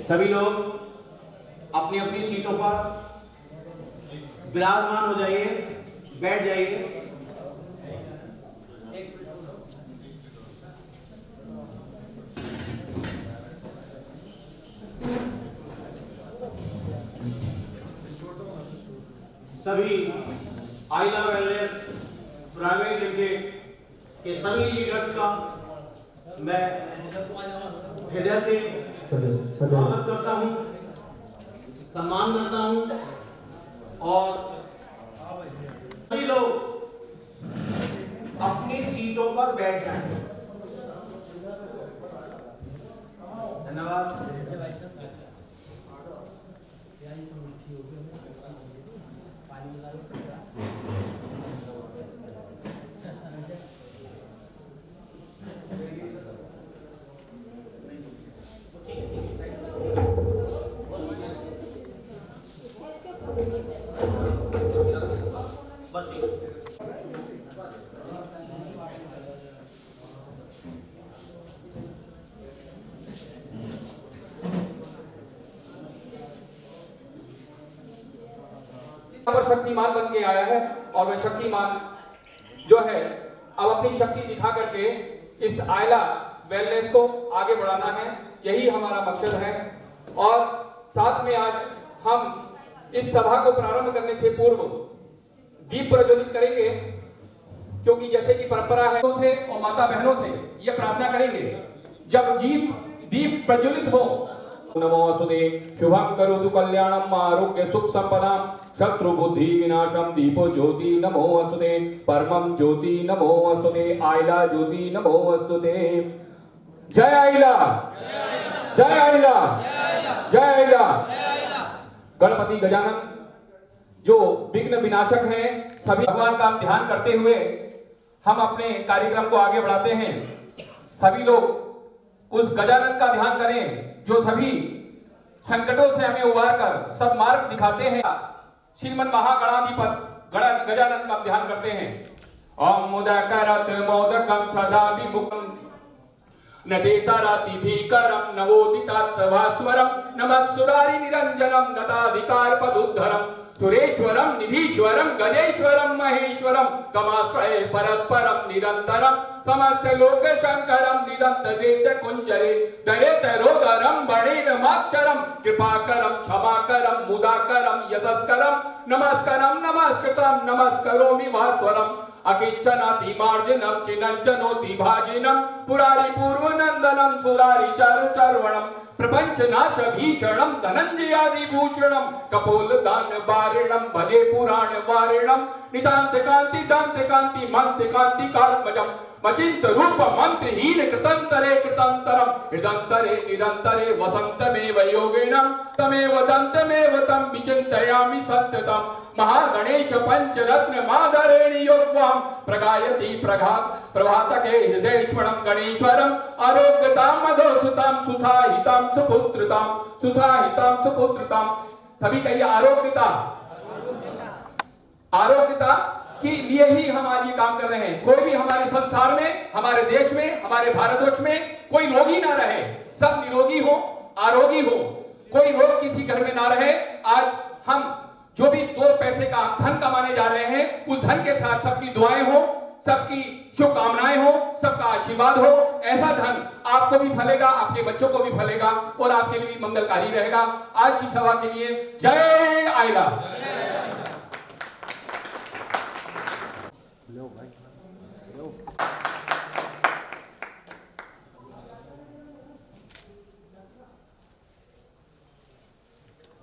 सभी लोग अपनी अपनी सीटों पर विराजमान हो जाइए, बैठ जाइए। सभी आइला वेलनेस प्राइवेट लिमिटेड के सभी लीडर्स का मैं हृदय से स्वागत करता हूं, सम्मान करता हूं और सभी लोग अपनी सीटों पर बैठ जाएं। धन्यवाद। पर शक्तिमान बन के आया है और वह शक्तिमान जो है अब अपनी शक्ति दिखा करके इस आइला वेलनेस को आगे बढ़ाना है, यही हमारा मकसद है। और साथ में आज हम इस सभा को प्रारंभ करने से पूर्व दीप प्रज्वलित करेंगे, क्योंकि जैसे कि परंपरा है से और माता बहनों से यह प्रार्थना करेंगे जब दीप प्रज्वलित हो। नमोस्तुते शुभं करोतु कल्याणं आरोग्य सुख संपदां शत्रु बुद्धि विनाशम दीपो ज्योति नमोस्तुते परमं ज्योति नमोस्तुते आइला ज्योति नमोस्तुते। जय आइला, जय आइला, जय आइला। गणपति गजानन जो विघ्न विनाशक हैं, सभी भगवान का ध्यान करते हुए हम अपने कार्यक्रम को आगे बढ़ाते हैं। सभी लोग उस गजानन का ध्यान करें जो सभी संकटों से हमें उबार कर सद्मार्ग दिखाते हैं। श्रीमन महागणाधिपति गजानन का ध्यान करते हैं। ओम मुदकरत मोदकम सदा विमुखम नदेतराति भीकरम नवोदितात्तभास्वरम नमः सुरारि निरंजनम नताधिकार पदुद्धरम सुरेश्वरम निधीश्वरम गजेश्वरम महेश्वरम तमाश्रये परत्परम निरंतरम समस्त लोक शंकरम निरंतर वेद कुंजरे दरेत रोदरम बणेरमाक्षरम कृपाकरम क्षमाकरम मुदाकरम यशस्करम नमस्कारम नमस्कृतम नमस्करोमि भास्वरम अकिंचनाति मार्जनम चिनंचनोति भाजिनम पुरारी पूर्व नंदनम सुरारी चारु चार्वणम प्रपंच नाश भीषणम धनंजयादि भूषणम कपोल दान वारिणम भजे पुराण वारिणम नितांत कांति दांत कांति मंत कांति कात्मजम मचिंत रूप मंत्रहीन कृतंतरे कृतंतरम हृदंतरे निरंतरे वसंतमेव योगिनम तमेव दंतमेव तम विचिंतयामि सत्यतम महागणेश पंचरत्न माधरेण योगवाम प्रगायति प्रभातके हृदयेश्वरम गणेश्वरम आरोग्यताम मधोसुताम सुसाहिताम सुपुत्रताम। सभी कहिए आरोग्यता, आरोग्यता के लिए ही हम आज ये काम कर रहे हैं। कोई भी हमारे संसार में, हमारे देश में, हमारे भारतवर्ष में कोई रोगी ना रहे, सब निरोगी हो, आरोगी हो, कोई रोग किसी घर में ना रहे। आज हम जो भी 2 पैसे का धन कमाने जा रहे हैं, उस धन के साथ सबकी दुआएं हो, सबकी शुभकामनाएं हो, सबका आशीर्वाद हो। ऐसा धन आपको भी फलेगा, आपके बच्चों को भी फलेगा और आपके लिए भी मंगलकारी रहेगा। आज की सभा के लिए जय आइला।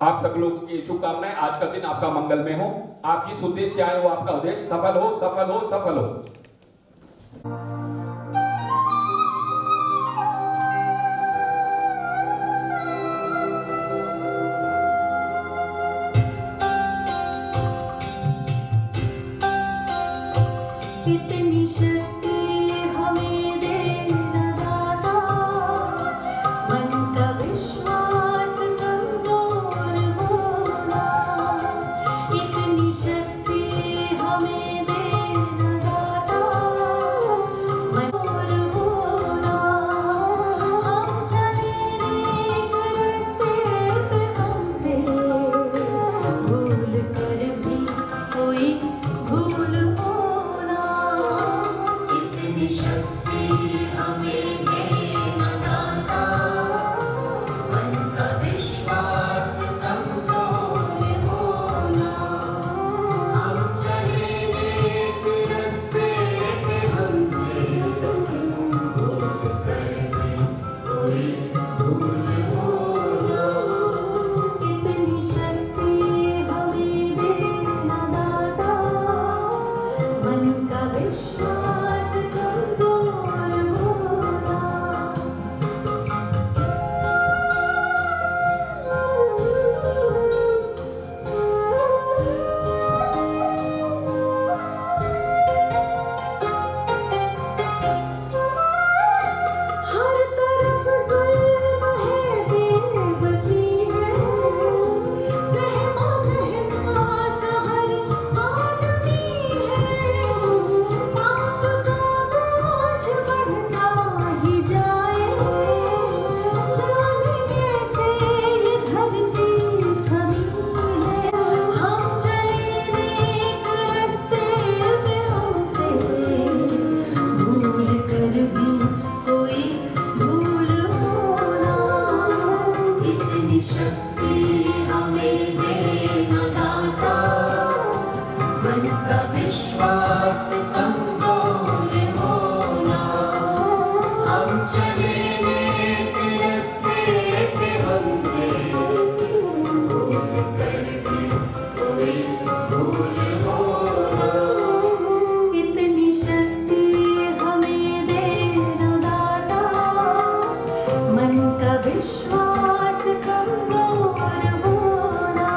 आप सब लोगों की शुभकामनाएं। आज का दिन आपका मंगलमय हो। आप जिस उद्देश्य से आए हो, आपका उद्देश्य सफल हो, सफल हो, सफल हो। इतनी शक्ति हमें देना दाता, मन का विश्वास कमजोर होना। इतनी शक्ति हमें देना दाता, शक्ति हमें देना दाता, मन का विश्वास कमजोर होना, हम चले नेक रास्ते पे हमसे भूल कर भी कोई भूल होना, इतनी शक्ति हमें देना दाता, मन का विश्वास कमजोर होना।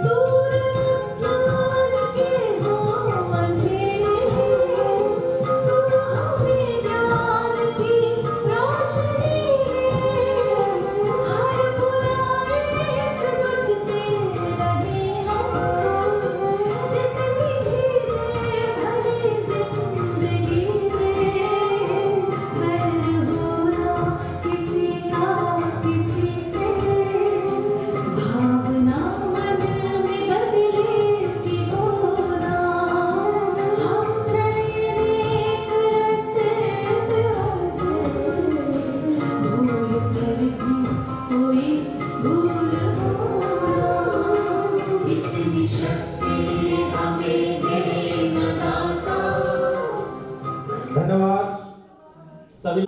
दूर ज्ञान के हो अंधेरे, तू हमें ज्ञान की रोशनी दे, हर बुराई से बचते रहे हम, जितनी धीरे भरी जिंदगी में, वैर होना किसी ना किसी से, भावना मन में बदले की होना, हम चले नेक रास्ते पे हमसे भूल कर भी कोई भूल होना, इतनी शक्ति हमें देना दाता। धन्यवाद सभी।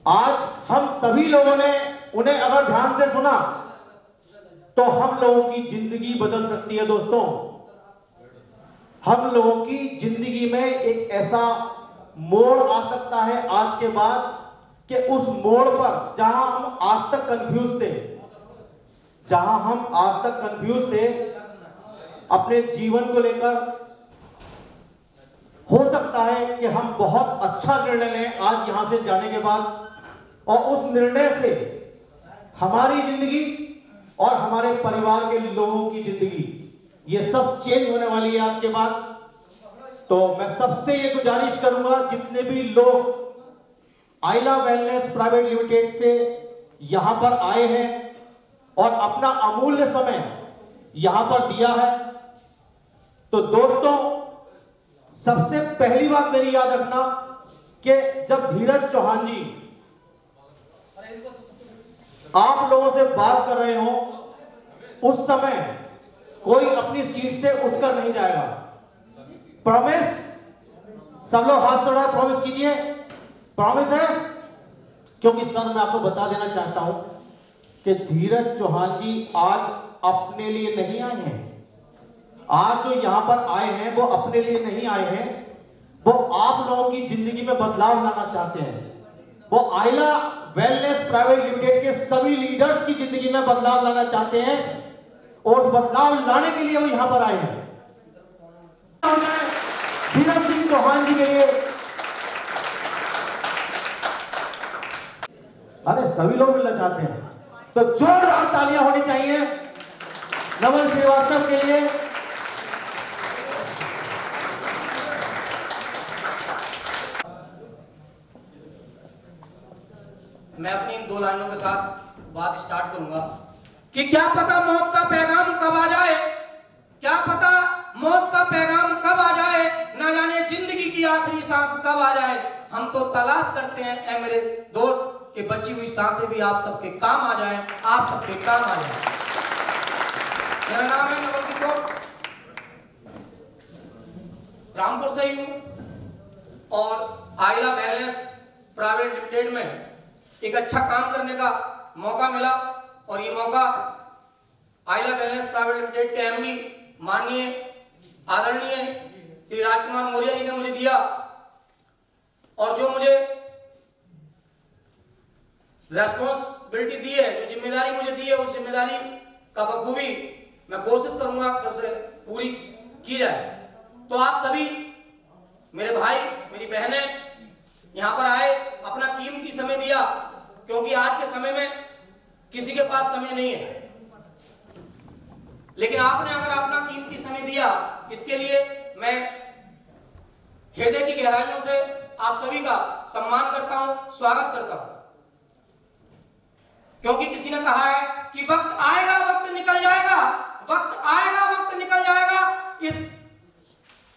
आज हम सभी लोगों ने उन्हें अगर ध्यान से सुना तो हम लोगों की जिंदगी बदल सकती है दोस्तों। हम लोगों की जिंदगी में एक ऐसा मोड़ आ सकता है आज के बाद कि उस मोड़ पर जहां हम आज तक कंफ्यूज थे, अपने जीवन को लेकर, हो सकता है कि हम बहुत अच्छा निर्णय लें आज यहां से जाने के बाद, और उस निर्णय से हमारी जिंदगी और हमारे परिवार के लोगों की जिंदगी ये सब चेंज होने वाली है आज के बाद। तो मैं सबसे ये गुजारिश करूंगा, जितने भी लोग आइला वेलनेस प्राइवेट लिमिटेड से यहां पर आए हैं और अपना अमूल्य समय यहां पर दिया है, तो दोस्तों सबसे पहली बात मेरी याद रखना कि जब धीरज चौहान जी आप लोगों से बात कर रहे हो, उस समय कोई अपनी सीट से उठकर नहीं जाएगा। प्रॉमिस? सब लोग हाथ जोड़ा प्रॉमिस कीजिए। प्रॉमिस है? क्योंकि सर मैं आपको बता देना चाहता हूं कि धीरज चौहान जी आज अपने लिए नहीं आए हैं। आज जो यहां पर आए हैं वो अपने लिए नहीं आए हैं, वो आप लोगों की जिंदगी में बदलाव लाना चाहते हैं। वो आइला वेलनेस प्राइवेट लिमिटेड के सभी लीडर्स की जिंदगी में बदलाव लाना चाहते हैं, और उस बदलाव लाने के लिए वो यहां पर आए हैं। धीरज सिंह चौहान जी के लिए, अरे सभी लोग मिलना चाहते हैं, तो जोरदार तालियां होनी चाहिए नवल श्रीवास्तव के लिए। मैं अपनी इन 2 लाइनों के साथ बात स्टार्ट करूंगा कि क्या पता मौत का पैगाम कब आ जाए, क्या पता मौत का पैगाम कब आ जाए, ना जाने जिंदगी की आखिरी सांस कब आ जाए। हम तो तलाश करते हैं ऐ मेरे दोस्त कि बची हुई सांसें भी आप सबके काम आ जाएं, आप सबके काम आ जाएं। मेरा नाम है नवल किशोर, रामपुर से ही हूं और आइला वेलनेस प्राइवेट लिमिटेड में एक अच्छा काम करने का मौका मिला, और ये मौका आइला वेलनेस प्राइवेट लिमिटेड के एमडी माननीय आदरणीय श्री राजकुमार मौर्य जी ने मुझे दिया, और जो मुझे रेस्पॉन्सिबिलिटी दी है, जो जिम्मेदारी मुझे दी है, उस जिम्मेदारी का बखूबी मैं कोशिश करूंगा कि उसे पूरी की जाए। तो आप सभी मेरे भाई मेरी बहनें यहां पर आए, अपना कीमती समय दिया, क्योंकि आज के समय में किसी के पास समय नहीं है, लेकिन आपने अगर अपना कीमती समय दिया, इसके लिए मैं हृदय की गहराइयों से आप सभी का सम्मान करता हूं, स्वागत करता हूं। क्योंकि किसी ने कहा है कि वक्त आएगा वक्त निकल जाएगा, वक्त आएगा वक्त निकल जाएगा। इस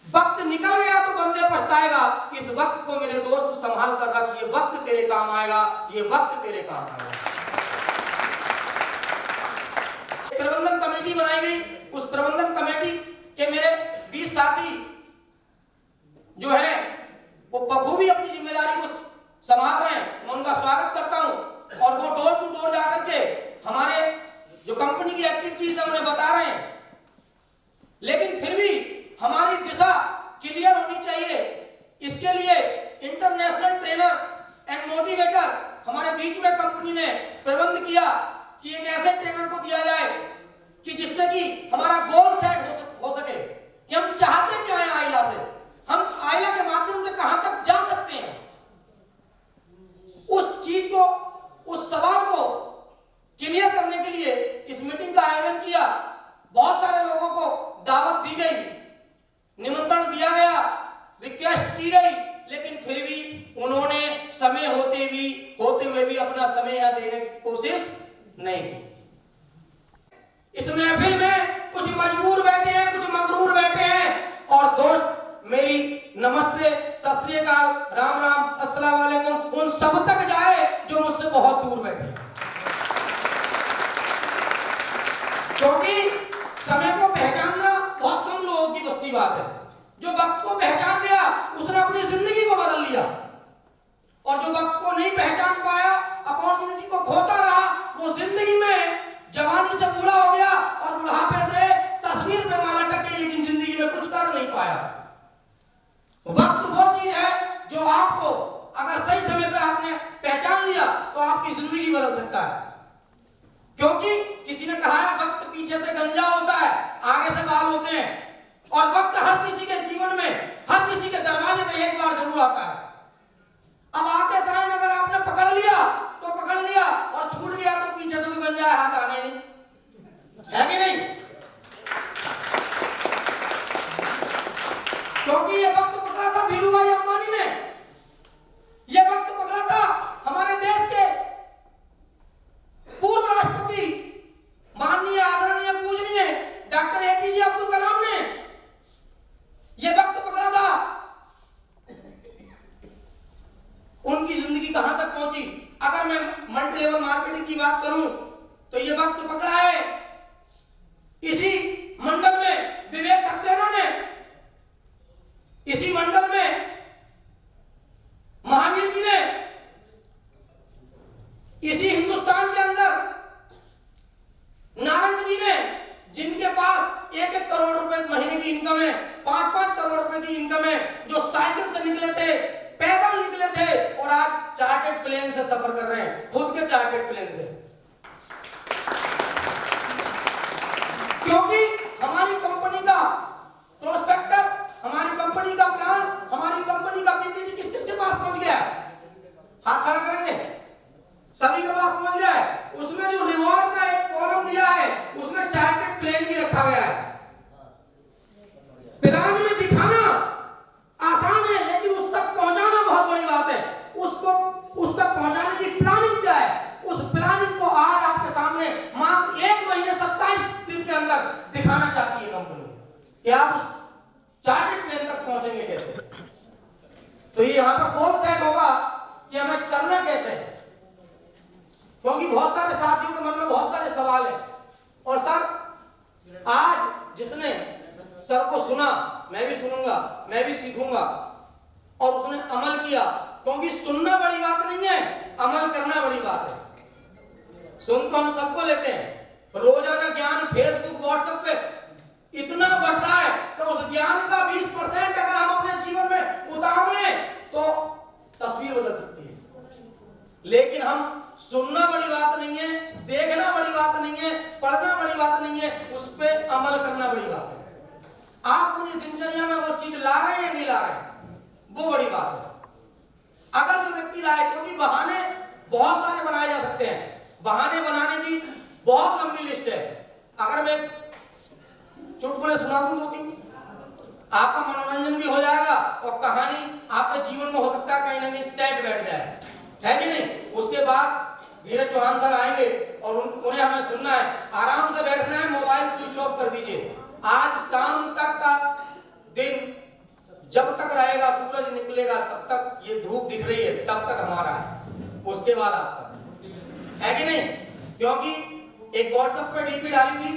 वक्त निकल गया तो बंदे पछताएगा। इस वक्त को मेरे दोस्त संभाल कर रख, ये वक्त तेरे काम आएगा, ये वक्त तेरे काम आएगा। प्रबंधन कमेटी बनाई गई, उस प्रबंधन कमेटी के मेरे 20 साथी जो है वो बखूबी अपनी जिम्मेदारी को संभाल रहे हैं। मैं उनका स्वागत करता हूं और वो डोर टू डोर जाकर के हमारे जो कंपनी की एक्टिविटीज है उन्हें बता रहे हैं। लेकिन फिर भी हमारी दिशा क्लियर होनी चाहिए। इसके लिए इंटरनेशनल ट्रेनर एंड मोटिवेटर हमारे बीच में कंपनी ने प्रबंध किया कि एक ऐसे ट्रेनर को दिया जाए कि जिससे कि हमारा गोल सेट हो सके कि हम चाहते क्या है आइला से, हम आइला के माध्यम से कहां तक जा सकते हैं। उस चीज को, उस सवाल को क्लियर करने के लिए इस मीटिंग का आयोजन किया। बहुत सारे लोगों को दावत दी गई, निमंत्रण दिया गया, रिक्वेस्ट की गई, लेकिन फिर भी उन्होंने समय होते हुए भी अपना समय यहां देने की कोशिश नहीं की। इस महफिल में कुछ मजबूर बैठे हैं, कुछ मगरूर बैठे हैं। और दोस्त मेरी नमस्ते, सत श्री अकाल, राम राम, अस्सलाम वालेकुम उन सब तक जाए जो मुझसे बहुत दूर बैठे हैं। क्योंकि समय को पहचानना बहुत कम लोगों की बस की बात है। जो वक्त को पहचान गया उसने अपनी जिंदगी को बदल लिया, और जो वक्त को नहीं पहचान पाया, अपॉर्चुनिटी को खोता रहा, वो जिंदगी में जवानी से बूढ़ा हो गया और बुढ़ापे से तस्वीर पे माला टके, लेकिन जिंदगी में कुछ कर नहीं पाया। वक्त वो चीज है जो आपको अगर सही समय पे आपने पहचान लिया तो आपकी जिंदगी बदल सकता है। क्योंकि किसी ने कहा है वक्त पीछे से गंजा होता है, आगे से बाल होते हैं। और वक्त हर किसी के जीवन में, हर किसी के दरवाजे पे एक बार जरूर आता है। अब आते समय अगर आपने पकड़ लिया तो पकड़ लिया, और छूट गया तो पीछे से तो गंजा हाथ आने नहीं, है कि नहीं? क्योंकि ये वक्त पकड़ा था धीरू भाई अंबानी ने, ये वक्त पकड़ा था हमारे देश के पूर्व राष्ट्रपति माननीय आदरणीय पूजनीय डॉक्टर एपीजे अब्दुल कलाम ने। ये वक्त पकड़ा था। उनकी जिंदगी कहां तक पहुंची? अगर मैं मल्टी लेवल मार्केटिंग की बात करूं तो ये वक्त पकड़ा है इसी मंडल में विवेक सक्सेना ने, इसी मंडल में महावीर जी ने, इसी हिंदुस्तान के अंदर नारंग जी ने, जिनके पास 1-1 करोड़ रुपए महीने की इनकम है, 5-5 करोड़ रुपए की इनकम है, जो साइकिल से निकले थे, पैदल निकले थे, और आज चार्टर्ड प्लेन से सफर कर रहे हैं, खुद के चार्टर्ड प्लेन से। क्योंकि हमारी कंपनी का प्रोस्पेक्टर, हमारी कंपनी का प्लान, हमारी कंपनी का पीपीटी किस किस के पास पहुंच गया है? हाथ खड़ा करेंगे, सभी के पास पहुंच गया है। उसमें जो रिवॉर्ड का एक कॉलम दिया है उसमें चार्टर्ड प्लेन भी रखा गया है। प्लान में दिखाना आसान है, लेकिन उस तक पहुंचाना बहुत बड़ी बात है। उसको उस तक पहुंचाने की प्लानिंग क्या है? उस प्लानिंग को आज आपके सामने मात्र 1 महीने 27 दिन के अंदर दिखाना चाहती है कंपनी कि आप उस चार्टर्ड प्लेन तक पहुंचेंगे कैसे। तो ये यहां पर गोल सेट होगा कि हमें करना कैसे है। क्योंकि बहुत सारे साथियों के मन में बहुत सारे सवाल हैं। और सर, आज जिसने सर को सुना, मैं भी सुनूंगा, मैं भी सीखूंगा, और उसने अमल किया। क्योंकि सुनना बड़ी बात नहीं है, अमल करना बड़ी बात है। सुन तो हम सबको लेते हैं, रोजाना ज्ञान फेसबुक व्हाट्सएप पे इतना बढ़ रहा है, तो उस ज्ञान का 20% अगर हम अपने जीवन में उतार लें तो तस्वीर बदल सकती है। लेकिन हम सुनना बड़ी बात नहीं है, देखना बड़ी बात नहीं है, पढ़ना बड़ी बात नहीं है, उस पर अमल करना बड़ी बात है। आप अपनी दिनचर्या में वो चीज ला रहे हैं या नहीं ला रहे हैं, वो बड़ी बात है। अगर जो व्यक्ति लाए, क्योंकि बहाने बहुत सारे बनाए जा सकते हैं, बहाने बनाने की बहुत लंबी लिस्ट है। अगर मैं चुटकुले सुना दूं 2-3, आपका मनोरंजन भी हो जाएगा और कहानी आपके जीवन में हो सकता है कहीं ना कहीं सेट बैठ जाए, है कि नहीं? उसके बाद धीरज चौहान सर आएंगे और उन्हें हमें सुनना है, आराम से बैठना है, मोबाइल स्विच ऑफ कर दीजिए। आज शाम तक का दिन जब तक रहेगा, सूरज निकलेगा तब तक, ये धूप दिख रही है तब तक हमारा है, उसके बाद आपका है कि नहीं? क्योंकि एक व्हाट्सएप पे डीपी डाली थी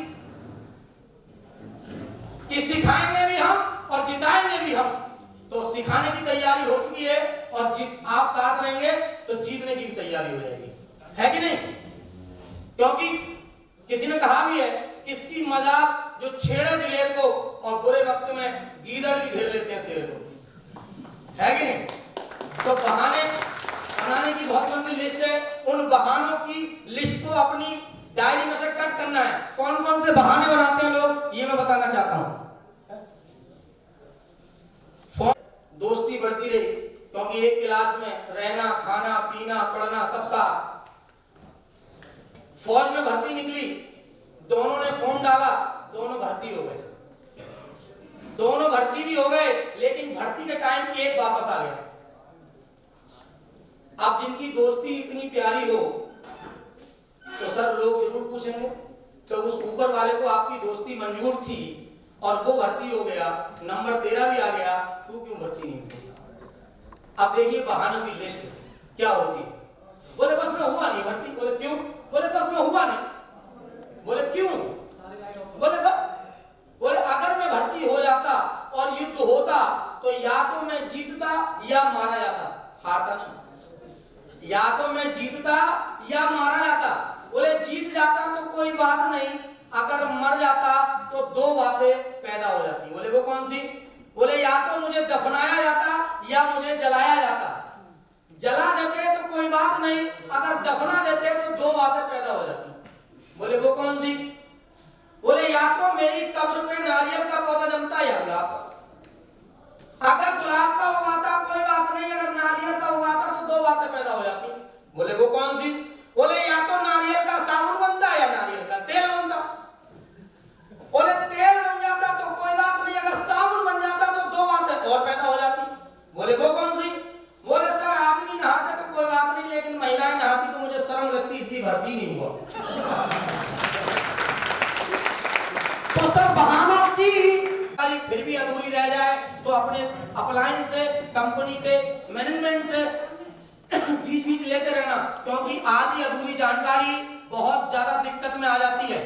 कि सिखाएंगे भी हम और जिताएंगे भी हम, तो सिखाने की तैयारी हो चुकी है और आप साथ रहेंगे तो जीतने की भी तैयारी हो जाएगी, है कि नहीं? क्योंकि किसी ने कहा भी है, किसकी मजाक जो छेड़े दिलेर को और बुरे वक्त में गीदड़ भी घेर लेते हैं शेर को, है कि नहीं? तो बहाने बनाने की बहुत लंबी लिस्ट है, उन बहानों की लिस्ट को अपनी डायरी में से कट करना है। कौन कौन से बहाने बनाते हैं लोग, ये मैं बताना चाहता हूं। दोस्ती बढ़ती रही क्योंकि एक क्लास में रहना, खाना, पीना, पढ़ना सब साथ। फौज में भर्ती निकली, दोनों ने फॉर्म डाला, दोनों भर्ती हो गए, दोनों भर्ती भी हो गए, लेकिन भर्ती के टाइम एक वापस आ गया। अब जिनकी दोस्ती इतनी प्यारी हो तो सर लोग जरूर पूछेंगे, तो उस ऊपर वाले को आपकी दोस्ती मंजूर थी और वो भर्ती हो गया, नंबर तेरा भी आ गया, तू क्यों भर्ती नहीं हुई? अब देखिए बहानों की लिस्ट क्या होती है। बोले बस में हुआ नहीं भर्ती। बोले क्यों? बोले बस में हुआ नहीं। बोले क्यों? बोले बस। बोले अगर मैं भर्ती हो जाता और युद्ध होता तो या तो मैं जीतता या मारा जाता, हारता नहीं। या तो मैं जीतता या मारा जाता। बोले जीत जाता तो कोई बात नहीं, अगर मर जाता तो दो बातें पैदा हो जाती। बोले वो कौन सी? बोले या तो मुझे दफनाया जाता या मुझे जलाया जाता। जला देते तो कोई बात नहीं, अगर दफना देते तो दो बातें पैदा हो जाती। बोले वो कौन सी? बोले या तो मेरी कब्र पे नारियल का पौधा जमता या गुलाब का। अगर गुलाब का उगाता कोई बात नहीं, अगर नारियल का उगाता तो दो बातें पैदा हो जाती। बोले वो कौन सी? बोले या तो नारियल का साबुन बनता या नारियल का तेल बनता। बोले तेल बन जाता तो कोई बात नहीं, अगर साबुन बन जाता तो दो बातें और पैदा हो जाती। बोले वो कौन सी? बोले सर आदमी नहाते तो कोई बात नहीं, लेकिन महिलाएं नहाती तो मुझे शर्म लगती, इसलिए भर्ती नहीं हुआ। तो सर बहानों की फिर भी अधूरी रह जाए तो अपने अपलाइन से, कंपनी के मैनेजमेंट से बीच बीच लेते रहना, क्योंकि आधी अधूरी जानकारी बहुत ज्यादा दिक्कत में आ जाती है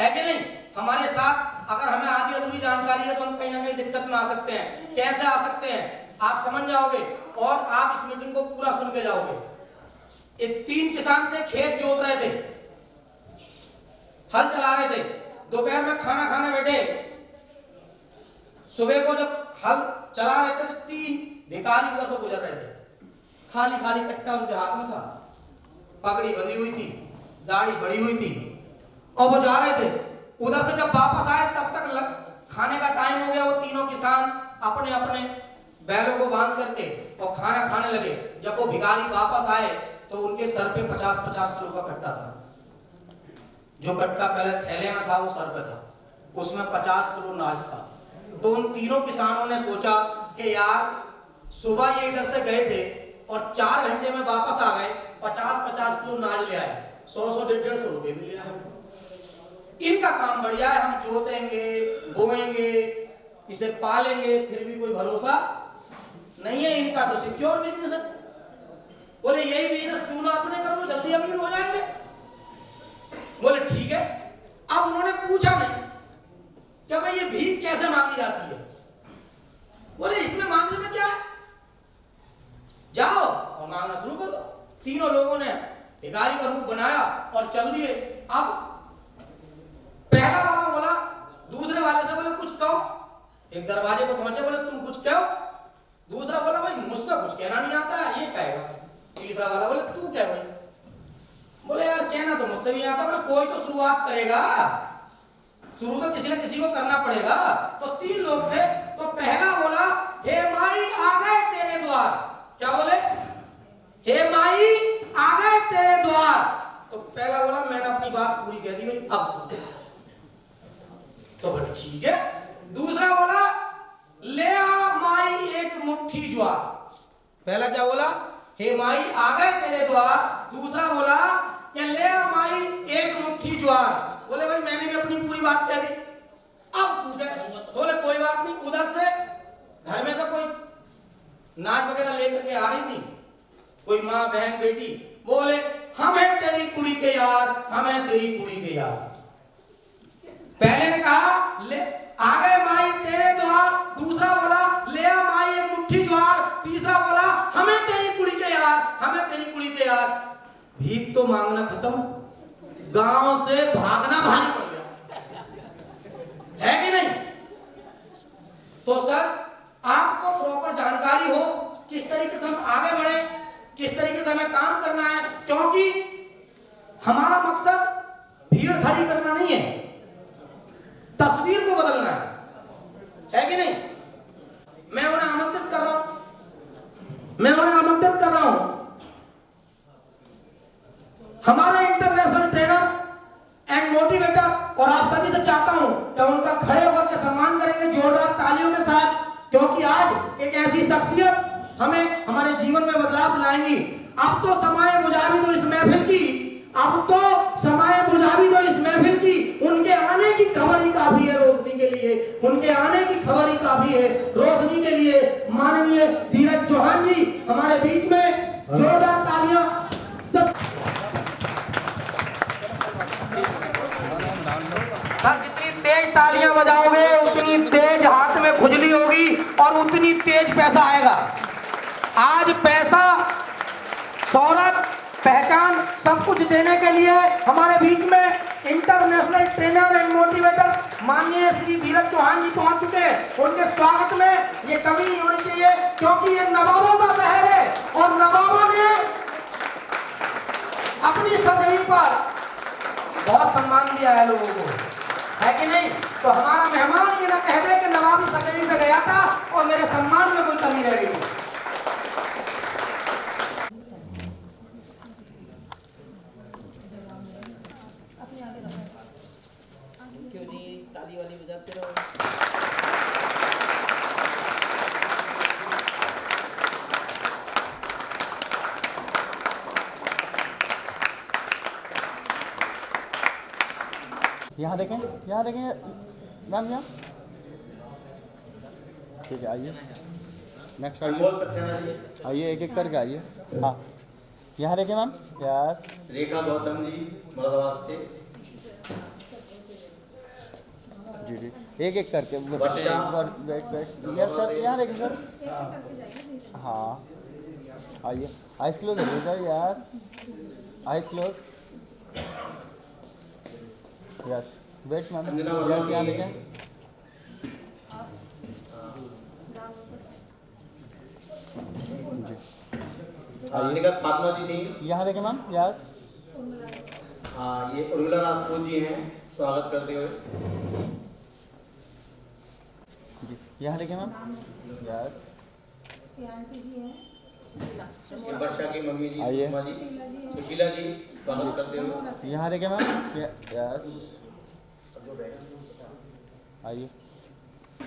कि नहीं? हमारे साथ अगर हमें आधी अधूरी जानकारी है तो हम कहीं ना कहीं दिक्कत में आ सकते हैं। कैसे आ सकते हैं आप समझ जाओगे और आप इस मीटिंग को पूरा सुन के जाओगे। एक 3 किसान थे, खेत जोत रहे थे, हल चला रहे थे, दोपहर में खाना खाने बैठे। सुबह को जब हल चला रहे थे तो 3 भिखारी उधर से गुजर रहे थे, खाली खाली कट्टा उनके हाथ में था, पगड़ी बंधी हुई थी, दाढ़ी बड़ी हुई थी और वो जा रहे थे। उधर से जब वापस आए तब तक खाने का टाइम हो गया। वो तीनों किसान अपने अपने बैलों को बांध करके और खाना खाने लगे। जब वो भिखारी वापस आए तो उनके सर पे 50-50 किलो का कट्टा था। जो कट्टा पहले थैले में था वो सर पे था, उसमें 50 किलो नाज था। तो उन तीनों किसानों ने सोचा कि यार सुबह ये इधर से गए थे और 4 घंटे में वापस आ गए, 50-50 किलो नाज ले आए, 100-150 रुपए भी ले आए। इनका काम बढ़िया है, हम जोतेंगे, बोएंगे, इसे पालेंगे, फिर भी कोई भरोसा नहीं है। इनका तो सिक्योर बिजनेस है। बोले यही बिजनेस क्यों ना अपने करो, जल्दी अमीर हो जाएंगे। बोले ठीक है। अब उन्होंने पूछा नहीं कि भाई ये भीख कैसे मांगी जाती है। बोले इसमें मांगने में क्या है, जाओ और मांगना शुरू कर दो। तीनों लोगों ने भिखारी का रूप बनाया और चल दिए। अब पहला वाला बोला दूसरे वाले से, बोले कुछ कहो। एक दरवाजे को पहुंचे, बोले तुम कुछ कहो। दूसरा बोला भाई मुझसे कुछ कहना नहीं आता है, ये कहेगा। तीसरा वाला बोले तू कह भाई। बोले यार कहना तो मुझसे भी नहीं आता। बोले कोई तो शुरुआत करेगा, शुरू तो किसी न किसी को करना पड़ेगा। तो 3 लोग थे। तो पहला बोला हे माई आ गए तेरे द्वार। क्या बोले? हे माई आ गए तेरे द्वार। तो पहला बोला मैंने अपनी बात पूरी कह दी भाई, अब तो बोले ठीक है। दूसरा बोला ले आ माई एक मुट्ठी ज्वार। पहला क्या बोला? हे माई आ गए तेरे द्वार, दूसरा बोला कि ले आ माई एक मुट्ठी ज्वार। बोले भाई मैंने भी अपनी पूरी बात कह दी। अब बोले कोई बात नहीं। उधर से घर में से कोई नाच वगैरह लेकर के आ रही थी, कोई माँ बहन बेटी। बोले हमें तेरी कुड़ी के यार, हमें तेरी कुड़ी के यार। पहले ने कहा ले आ गए माई तेरे द्वार, दूसरा बोला ले आ माई एक मुट्ठी ज्वार, तीसरा बोला हमें तेरी कुड़ी के यार, हमें तेरी कुड़ी के यार। भीख तो मांगना खत्म, गांव से भागना भारी पड़ गया, है कि नहीं? तो सर आपको प्रॉपर जानकारी हो किस तरीके से हम आगे बढ़े, किस तरीके से हमें काम करना है, क्योंकि हमारा मकसद भीड़ धरी करना नहीं है, तस्वीर को बदलना है कि नहीं? मैं उन्हें आमंत्रित कर रहा हूं, हमारा इंटरनेशनल ट्रेनर एंड मोटिवेटर, और आप सभी से चाहता हूं कि उनका खड़े होकर के सम्मान करेंगे जोरदार तालियों के साथ, क्योंकि आज एक ऐसी शख्सियत हमें हमारे जीवन में बदलाव लाएंगी। अब तो समय बुझावी दो इस महफिल की, अब तो समय बुझावी दो इस महफिल की। उनके आने की खबर ही काफी है रोशनी के लिए, उनके आने की खबर ही काफी है रोशनी के लिए। माननीय धीरज चौहान जी हमारे बीच में, जोरदार तालियां। सर जितनी तेज तालियां बजाओगे उतनी तेज हाथ में खुजली होगी और उतनी तेज पैसा आएगा। आज पैसा, शोहरत, पहचान सब कुछ देने के लिए हमारे बीच में इंटरनेशनल ट्रेनर एंड मोटिवेटर माननीय श्री धीरज चौहान जी पहुंच चुके हैं। उनके स्वागत में ये कमी नहीं होनी चाहिए, क्योंकि ये नवाबों का शहर है और नवाबों ने अपनी सरजमीन पर बहुत सम्मान दिया है लोगों को, है कि नहीं? तो हमारा मेहमान ये ना कह दे कि नवाबी सरजमीन पे गया था और मेरे सम्मान में कोई कमी रह गई। क्यों नहीं ताली वाली बजाते रहो। यहाँ देखें मैम, यहाँ ठीक है, आइए नेक्स्ट आइए, एक एक करके आइए। हाँ यहाँ देखें मैम, यस। रेखा गौतम जी मुरादाबाद से। जी एक एक करके वेट यस सर, यहाँ देखें सर। हाँ आइए, आइस क्लोज हो sir, yes eyes close, yes wait ma'am, yes यहाँ देखें। निगत फातिमा जी थी, यहाँ देखें मैम, यस। हाँ ये उर्मिला राजपूत जी हैं, स्वागत करते हुए। जी यहाँ देखें मैम, यस। वर्षा की मम्मी जी, आइए। सुषमा जी, सुशीला जी, स्वागत करते हुए। यहाँ देखें मैम, यस आइए,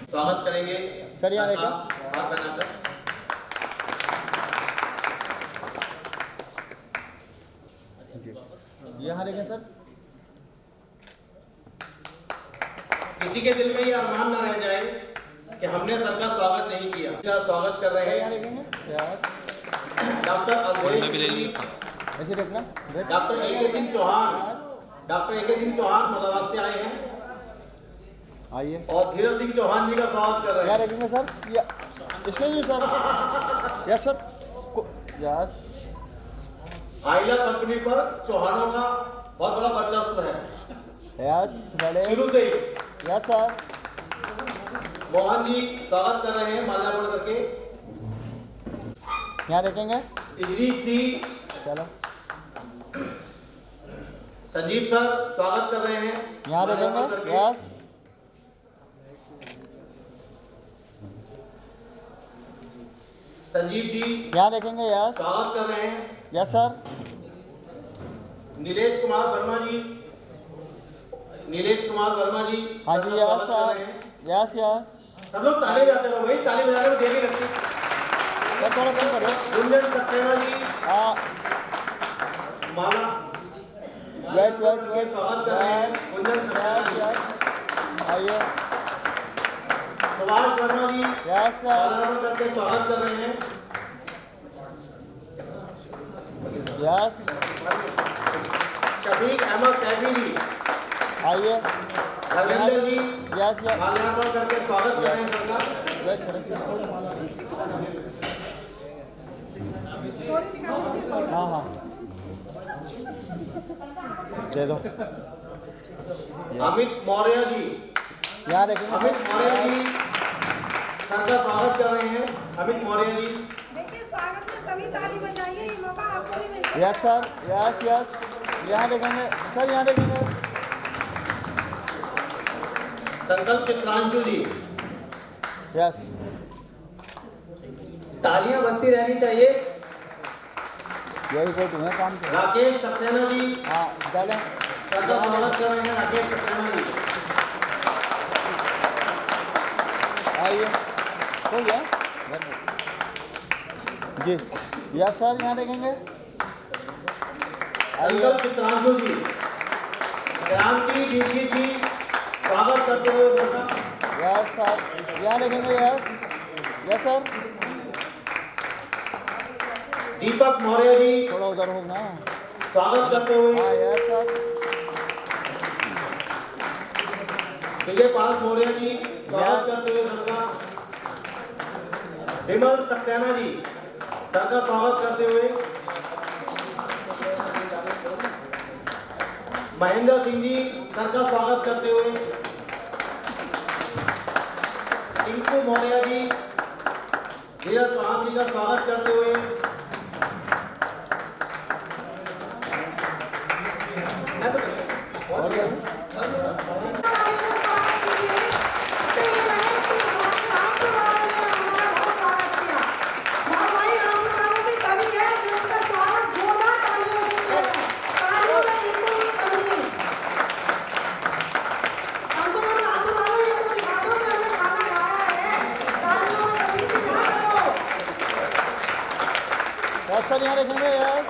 स्वागत करेंगे सर, यहाँ देखें। हाथ बनाकर। यहाँ देखें सर। किसी के दिल में ये अरमान न रह जाए कि हमने सर का स्वागत नहीं किया। का स्वागत कर रहे यहाँ हैं देखेंगे, यस। डॉक्टर अवधेश जी, ऐसे देखना, wait. Doctor A K. Singh Chauhan, doctor A K. Singh Chauhan Moradabad से आए हैं आइए, और धीरज सिंह चौहान जी का स्वागत कर रहे यहाँ हैं। देखेंगे सर, या इसमें भी सर, यस सर, यस। आइला कंपनी पर चौहानों का बहुत बड़ा वर्चस्व है यस बड़े, शुरू से ही। Yes sir. मोहन जी स्वागत कर रहे हैं माल्यार्पण करके। यहाँ देखेंगे, इजरीस जी, चलो संजीव सर स्वागत कर रहे हैं यहाँ माल्यार्पण देखेंगे, करके। यस। संजीव जी यहाँ देखेंगे, यस। स्वागत कर रहे हैं। Yes sir. नीलेश कुमार वर्मा जी, नीलेश कुमार वर्मा जी हाँ सर जी, का यस स्वागत कर सर, रहे हैं। Yes yes. सब लोग ताली बजाते रहो भाई, ताली बजाने में देरी लगती। सर थोड़ा कम करो। गुंजन सक्सेना जी, हाँ माला वेट करके स्वागत कर रहे हैं कुंदन सक्सेना जी। आइए सुभाष वर्मा जी यस सर माला करके स्वागत कर रहे हैं। यस शफीक अहमद सैफी जी आइए धर्मेंद्र जी यस यस माल्यार्पण करके स्वागत कर रहे हैं सर का। वेट करें हाँ हाँ दे दो अमित मौर्य जी यहाँ देखेंगे अमित मौर्य जी सर का स्वागत कर रहे हैं। अमित मौर्य जी देखिए स्वागत में सभी ताली बजाइए, ये मौका आपको भी मिलता यस सर यस यस यहाँ देखेंगे सर यहाँ देखेंगे संकल्प चित्रांशु जी यस तालियां बजती रहनी चाहिए। यही कोई तुम्हें काम किया राकेश सक्सेना जी हाँ डालें सर का स्वागत कर रहे हैं। राकेश सक्सेना जी आइए हो गया जी यस सर यहाँ देखेंगे संकल्प चित्रांशु जी क्रांति दीक्षित जी स्वागत करते हुए उनका यस सर यहाँ देखेंगे यस यस सर दीपक मौर्य जी थोड़ा उधर हो ना स्वागत करते हुए हाँ यस सर विजय पाल मौर्य जी स्वागत करते हुए सर का। विमल सक्सेना जी सर का स्वागत करते हुए। महेंद्र सिंह जी सर का स्वागत करते हुए। टिंकू मौर्य जी धीरज चौहान जी का स्वागत करते हुए। और क्या? यस सर यहाँ देखेंगे यस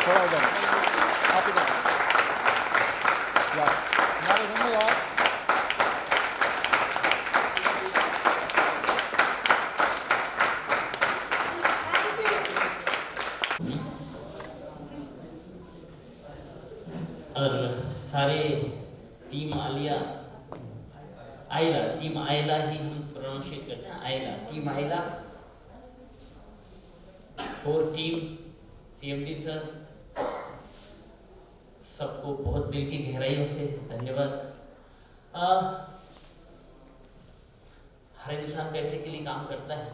थोड़ा उधर आप इधर यस यहाँ देखेंगे यस और सारे टीम आलिया आयला टीम आयला ही हम प्रोनाउंशिएट करते हैं आयला टीम आयला और टीम सीएमडी सर सबको बहुत दिल की गहराइयों से धन्यवाद। हर इंसान पैसे के लिए काम करता है,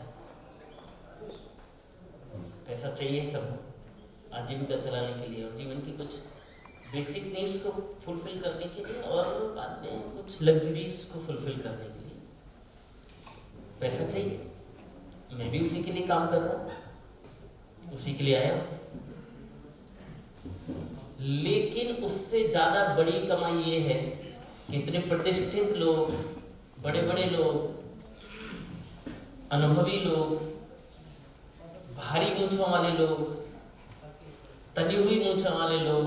पैसा चाहिए सबको आजीविका चलाने के लिए और जीवन की कुछ बेसिक नीड्स को फुलफिल करने के लिए और बाद में कुछ लग्जरीज को फुलफिल करने के लिए पैसा चाहिए। मैं भी उसी के लिए काम कर रहा हूँ, उसी के लिए आया हूँ। लेकिन उससे ज़्यादा बड़ी कमाई ये है कि इतने प्रतिष्ठित लोग, बड़े बड़े लोग, अनुभवी लोग, भारी मूंछों वाले लोग, तनी हुई मूंछों वाले लोग,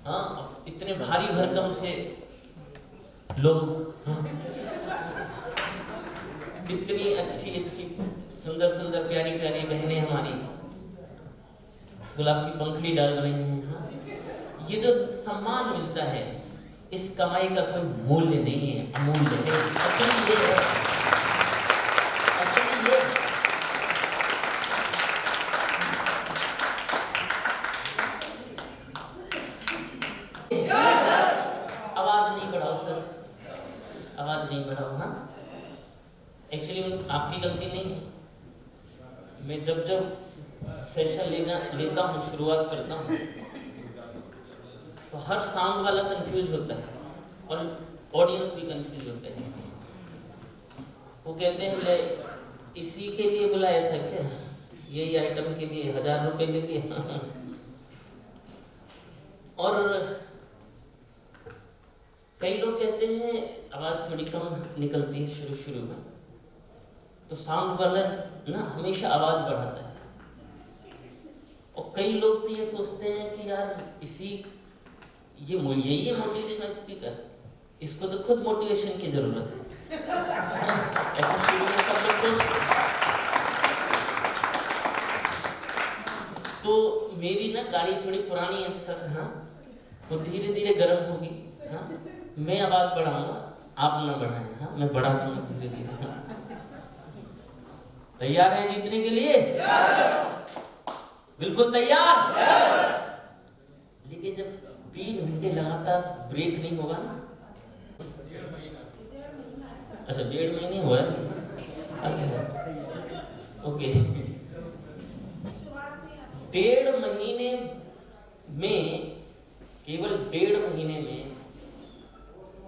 हाँ इतने भारी भरकम से लोग, हाँ, इतनी अच्छी अच्छी सुंदर सुंदर प्यारी प्यारी बहनें हमारी गुलाब की पंखड़ी डाल रही हैं। हाँ, ये जो सम्मान मिलता है इस कमाई का कोई मूल्य नहीं है, अमूल्य है। असली ये है, असली ये आवाज नहीं बढ़ाओ सर, आवाज नहीं बढ़ाओ। हाँ एक्चुअली आपकी गलती नहीं है। मैं जब जब सेशन लेता हूँ, शुरुआत करता हूँ, तो हर साउंड वाला कंफ्यूज होता है और ऑडियंस भी कंफ्यूज होते हैं। वो कहते हैं ले इसी के लिए बुलाया था क्या, यही आइटम के लिए 1000 रुपये ले लिए। और कई लोग कहते हैं आवाज़ थोड़ी कम निकलती है शुरू में, तो साउंड वाला ना हमेशा आवाज बढ़ाता है। और कई लोग तो ये सोचते हैं कि यार यही है मोटिवेशनल स्पीकर, इसको तो खुद मोटिवेशन की जरूरत है। ऐसा सब लोग सोचते हैं। तो मेरी ना गाड़ी थोड़ी पुरानी है सर, हाँ, वो धीरे धीरे गर्म होगी, हाँ, मैं आवाज बढ़ाऊंगा, आप ना बढ़ाएं, हाँ, मैं बढ़ा दूंगा धीरे धीरे। हाँ। तैयार है जीतने के लिए? बिल्कुल तैयार। लेकिन जब 3 घंटे लगातार ब्रेक नहीं होगा ना, अच्छा 1.5 महीने हुआ है, अच्छा ओके, 1.5 महीने में, केवल 1.5 महीने में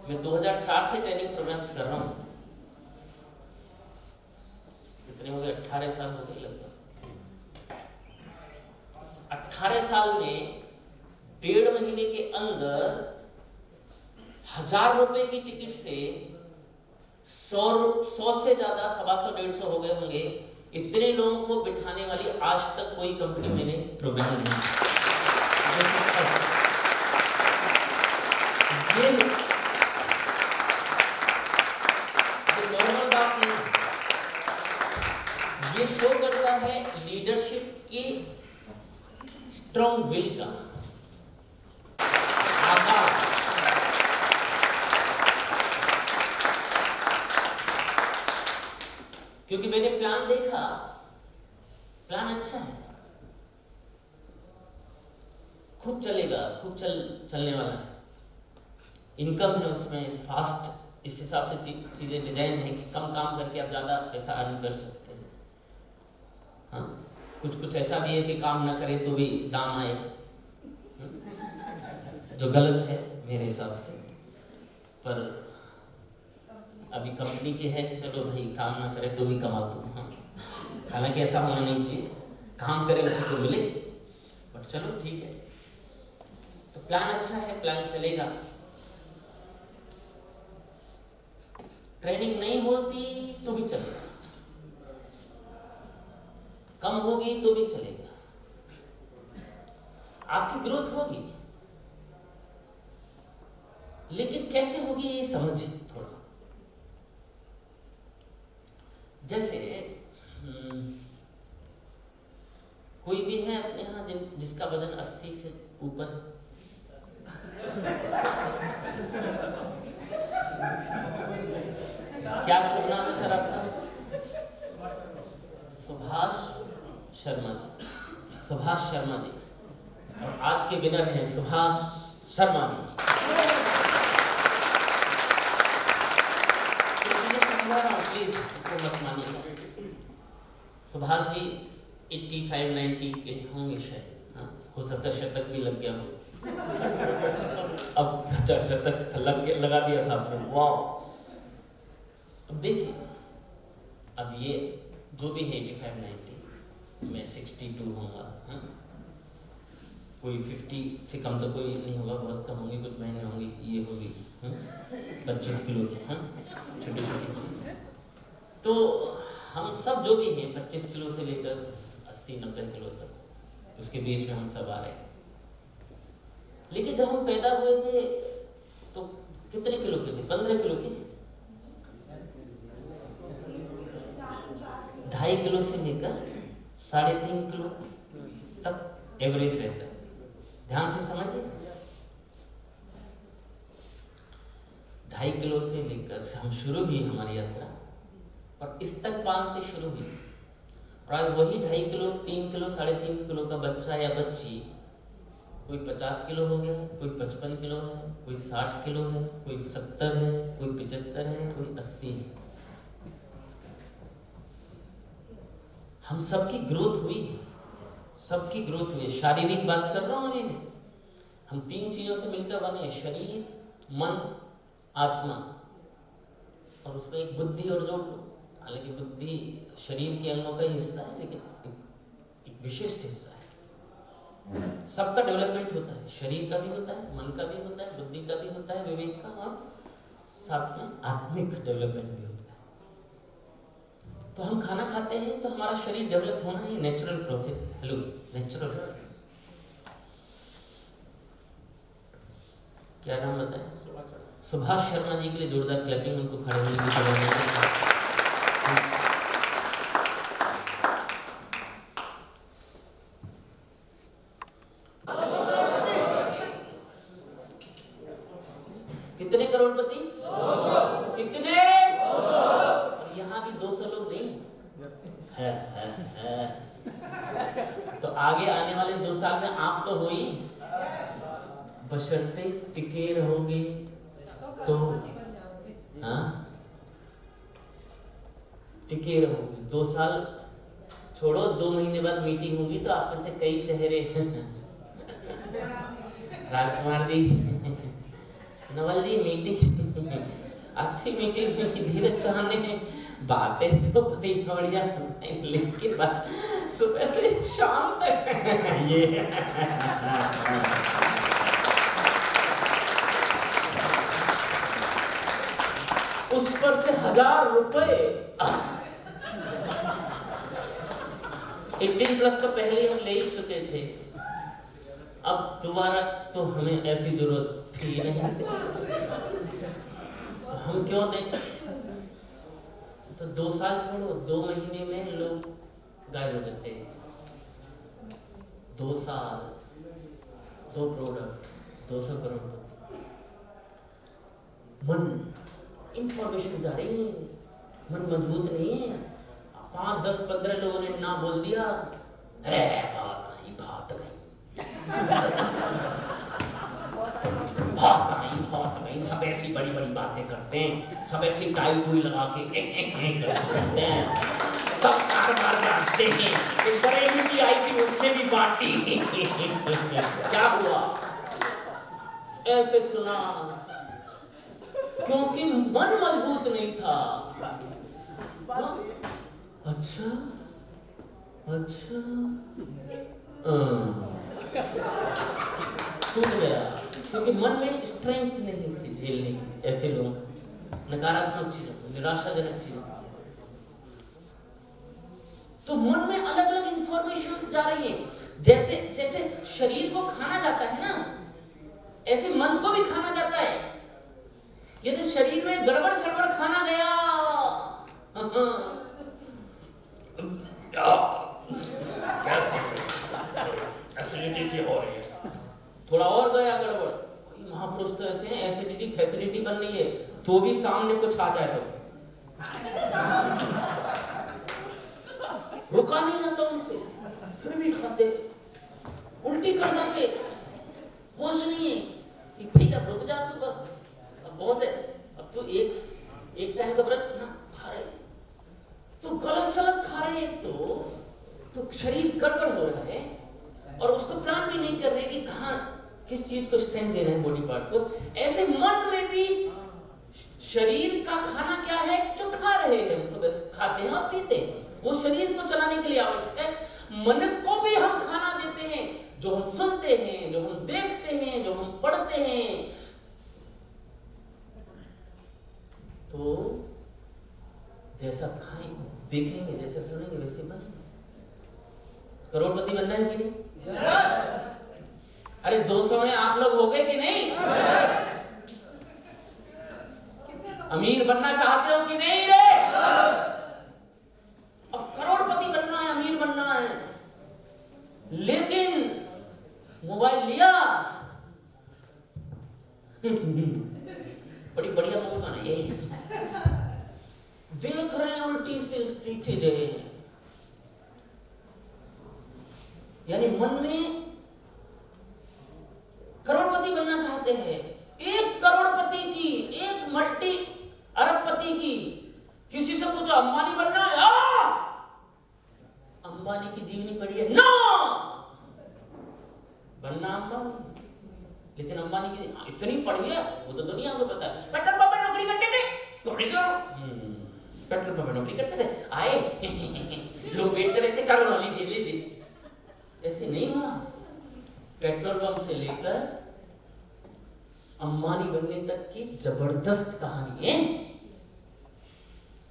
मैं 2004 से ट्रेनिंग प्रोग्राम्स कर रहा हूँ। कितने हो गए? 18 साल हो गए लगभग। 18 साल में 1.5 महीने के अंदर 1000 रुपए की टिकट से 100 से ज्यादा, 125 150 हो गए होंगे। इतने लोगों को बिठाने वाली आज तक कोई कंपनी मैंने प्रोग्राम नहीं। ये नॉर्मल बात नहीं, ये शो करता है लीडरशिप की स्ट्रॉन्ग विल का आकाश। क्योंकि मैंने प्लान देखा, प्लान अच्छा है, खूब चलेगा, खूब चलने वाला है, इनकम है उसमें फास्ट, इस हिसाब से चीजें डिजाइन है कि कम काम करके आप ज्यादा पैसा अर्न कर सकते हैं। हाँ, कुछ ऐसा भी है कि काम ना करें तो भी दाम आए, जो गलत है मेरे हिसाब से। पर अभी कंपनी के है कि चलो भाई काम ना करे तो भी कमा दो। हाँ, हालांकि ऐसा होना नहीं चाहिए, काम करे उसी को मिले, बट चलो ठीक है। तो प्लान अच्छा है, प्लान चलेगा। ट्रेनिंग नहीं होती तो भी चलेगा, कम होगी तो भी चलेगा, आपकी ग्रोथ होगी, लेकिन कैसे होगी ये समझिए थोड़ा। जैसे कोई भी है अपने यहाँ जिसका वजन 80 से ऊपर, क्या शुभ नाम है सर आपका? सुभाष शर्मा जी। सुभाष शर्मा जी, और आज के विनर हैं सुभाष शर्मा जी। प्लीज मत मानिएगा। सुभाष जी 85-90 के होंगे शायद, हाँ, हो सकता है शतक भी लग गया हो। अब शतक लगा दिया था आपने, वाह। अब देखिए, अब ये जो भी है 85-90, मैं 62 होऊंगा, हाँ? कोई 50 से कम तो कोई नहीं होगा, बहुत कम होंगे, कुछ महीने होंगे, ये होगी 25 किलो की, हाँ, छोटी छोटी। तो हम सब जो भी हैं 25 किलो से लेकर 80-90 किलो तक, उसके बीच में हम सब आ रहे हैं। लेकिन जब हम पैदा हुए थे तो कितने किलो के थे? 15 किलो के। 2.5 किलो से लेकर 3.5 किलो तक एवरेज रहता है। ध्यान से समझिए, 2.5 किलो से लेकर हम शुरू हुई हमारी यात्रा, और इस तक 5 से शुरू हुई, और आज वही 2.5 किलो, 3 किलो, 3.5 किलो का बच्चा या बच्ची, कोई 50 किलो हो गया, कोई 55 किलो है, कोई 60 किलो है, कोई 70 है, कोई 75 है, कोई 80 है। हम सबकी ग्रोथ हुई है, सबकी ग्रोथ हुई है। शारीरिक बात कर रहा हूँ अभी मैं। हम 3 चीजों से मिलकर बने, शरीर, मन, आत्मा, और उसमें एक बुद्धि और जोड़ लो। हालांकि बुद्धि शरीर के अंगों का ही हिस्सा है, लेकिन एक विशिष्ट हिस्सा है। सबका डेवलपमेंट होता है, शरीर का भी होता है, मन का भी होता है, बुद्धि का भी होता है, विवेक का, और साथ में आत्मिक डेवलपमेंट भी होता है। तो हम खाना खाते हैं तो हमारा शरीर डेवलप होना है, नेचुरल प्रोसेस। Hello, natural. क्या नाम बताए? सुभाष शर्मा जी के लिए जोरदार क्लैपिंग, उनको खड़े होने की जरूरत है। कितने करोड़पति? कितने? और यहाँ भी 200 लोग नहीं है। तो आगे आने वाले 2 साल में आप तो हो ही, बशर्ते टिके रहोगे तो। हाँ, टिके रहोगे 2 साल छोड़ो, 2 महीने बाद मीटिंग होगी तो आप में से कई चेहरे राजकुमार जी, नवल जी, मीटिंग अच्छी मीटिंग हुई, धीरज चौहान ने बातें तो बड़ी बढ़िया बताई, लेकिन सुबह से शाम तक ये उस पर से 1000 रुपए 18+ तो पहले हम ले ही चुके थे, अब दोबारा तो हमें ऐसी जरूरत थी नहीं, तो हम क्यों दें? तो 2 साल छोड़ो, 2 महीने में लोग गायब हो जाते हैं। 2 साल, 2 प्रोडक्ट, 200 करोड़। मन, इंफॉर्मेशन जा रही है, मन मजबूत नहीं है। 5, 10, 15 लोगों ने ना बोल दिया, अरे बात आई, बात गई, बहुत गई। सब ऐसी बड़ी बड़ी बातें करते हैं, सब ऐसी टाई टूई लगा के करते हैं, सब कारबार बांटते हैं। एक बरेली की आई थी, उसने भी बांटी। क्या हुआ? ऐसे सुना, क्योंकि मन मजबूत नहीं था। अच्छा, टूट गया, क्योंकि मन में स्ट्रेंथ नहीं थी झेलने की। ऐसे लोग नकारात्मक चीजों, निराशाजनक चीजों, तो मन में अलग अलग इंफॉर्मेशंस जा रही है। जैसे जैसे शरीर को खाना जाता है ना, ऐसे मन को भी खाना जाता है। यदि शरीर में गड़बड़ सड़बड़ खाना गया, एसिडिटी सी हो रही है, थोड़ा और गया गड़बड़, कोई महापुरुष तो ऐसे हैं, एसिडिटी फैसिलिटी बन रही है, तो भी सामने कुछ आ जाए तो रुका नहीं जाता उनसे, फिर भी खाते, उल्टी कर जाते, होश नहीं है कि भैया रुक जा तू, बस अब बहुत है, अब तू एक टाइम का व्रत ना खा रहे, तो गलत सलत खा रहे हैं, तो शरीर गड़बड़ हो रहा है, और उसको प्लान भी नहीं कर रहे कि कहाँ किस चीज को स्ट्रेंथ देना है बॉडी पार्ट को। ऐसे मन में भी शरीर का खाना क्या है जो खा रहे हैं, हम सब खाते हैं और पीते हैं, वो शरीर को चलाने के लिए आवश्यक है। मन को भी हम खाना देते हैं, जो हम सुनते हैं, जो हम देखते हैं, जो हम पढ़ते हैं, तो जैसा खाएंगे, देखेंगे, जैसे सुनेंगे, वैसे बनेंगे। करोड़पति बनना है कि नहीं? अरे 200 में आप लोग हो गए कि नहीं? अमीर बनना चाहते हो कि नहीं रे? अब करोड़पति बनना है, अमीर बनना है, लेकिन मोबाइल लिया बड़ी बढ़िया मूवी बना, यही देख रहे हैं उल्टी सीधी चीजें, यानी मन में करोड़पति बनना चाहते हैं। 1 करोड़पति की, 1 मल्टी अरबपति की, किसी से पूछो अंबानी बनना है, अंबानी की जीवनी पड़ी है ना, बनना अंबानी, लेकिन अंबानी की इतनी पड़ी है वो तो दुनिया को पता है। पेट्रोल पंप में नौकरी करते थे, पेट्रोल पंप में नौकरी करते थे, आए लोग वेट कर रहे थे, करो लीजिए, ऐसे नहीं हुआ। पेट्रोल पंप से लेकर अंबानी बनने तक की जबरदस्त कहानी है,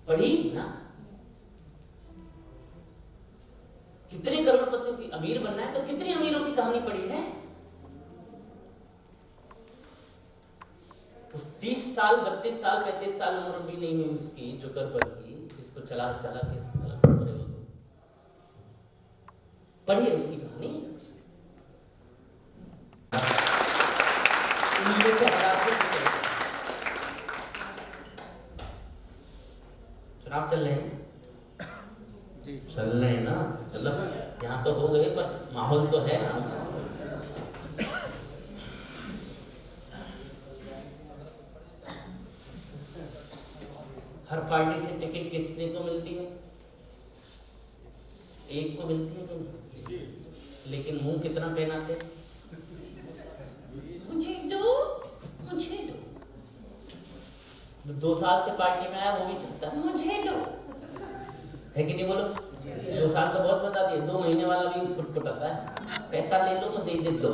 पढ़ी ना, कितने करोड़पतियों की अमीर बनना है तो कितने अमीरों की कहानी पड़ी है। उस 30 साल 32 साल 35 साल उम्र भी नहीं हुई उसकी जुकरबर्ग की, इसको चला चला के हो रहे हो तो पढ़िए उसकी कहानी। उनमें से चुनाव चल रहे हैं चल रहे हैं ना, मतलब यहाँ तो हो गए पर माहौल तो है ना। हर पार्टी से टिकट किसने को मिलती है? एक को मिलती है कि नहीं? लेकिन मुंह कितना पहनाते हैं? मुझे दो, मुझे दो। 2 साल से पार्टी में आया वो भी चाहता है मुझे दो, है कि नहीं बोलो? 2 साल तो बहुत बता दिए, 2 महीने वाला भी कुटकुटाता है, पैसा ले लो मैं दे दो।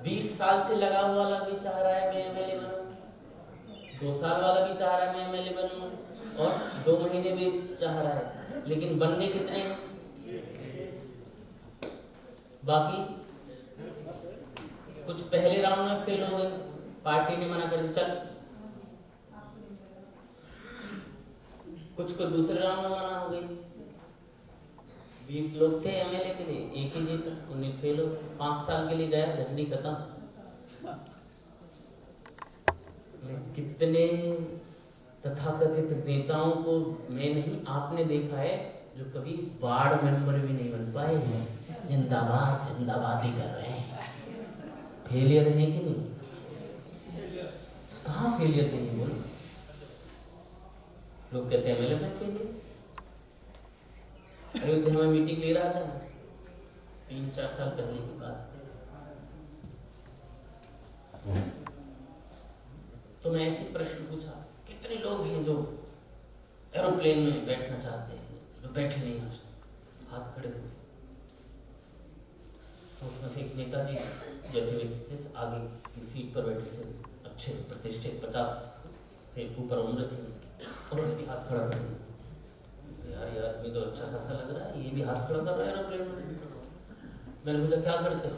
20 साल से लगा हुआ वाला भी चाह रहा है मैं एमएलए बनूं, 2 साल वाला भी चाह रहा है मैं एमएलए बनूं और 2 महीने भी चाह रहा है, लेकिन बनने कितने हैं? बाकी कुछ पहले राउंड में फेल हो गए, पार्टी ने मना कर दिया चल, कुछ को दूसरे राउंड में मना हो गई। 20 लोग थे एमएलए के लिए, एक ही जीता, 19 फेल हो गए। 5 साल के लिए गया, झंडी खत्म। कितने तथाकथित नेताओं को मैं नहीं आपने देखा है जो कभी वार्ड मेंबर भी नहीं बन पाए हैं, जिंदाबाद जिंदाबाद ही कर रहे हैं। फेलियर है कि नहीं? कहाँ फेलियर नहीं बोलो? लोग कहते हैं एमएलए में फेलियर। अयोध्या में मीटिंग ले रहा था 3-4 साल पहले की बात, तो मैं ऐसे प्रश्न पूछा कितने लोग हैं जो एरोप्लेन में बैठना चाहते हैं, जो बैठे नहीं हैं, हाथ खड़े हुए। तो उसमें से एक नेताजी जैसे व्यक्ति थे, आगे की सीट पर बैठे थे, अच्छे प्रतिष्ठित 50 से ऊपर उम्र थी उनकी, उन्होंने भी हाथ खड़ा कर दिया। यार ये आदमी तो अच्छा खासा लग रहा है, ये भी हाथ खड़ा कर रहा है एरोप्लेन में। मैंने पूछा क्या करते हो?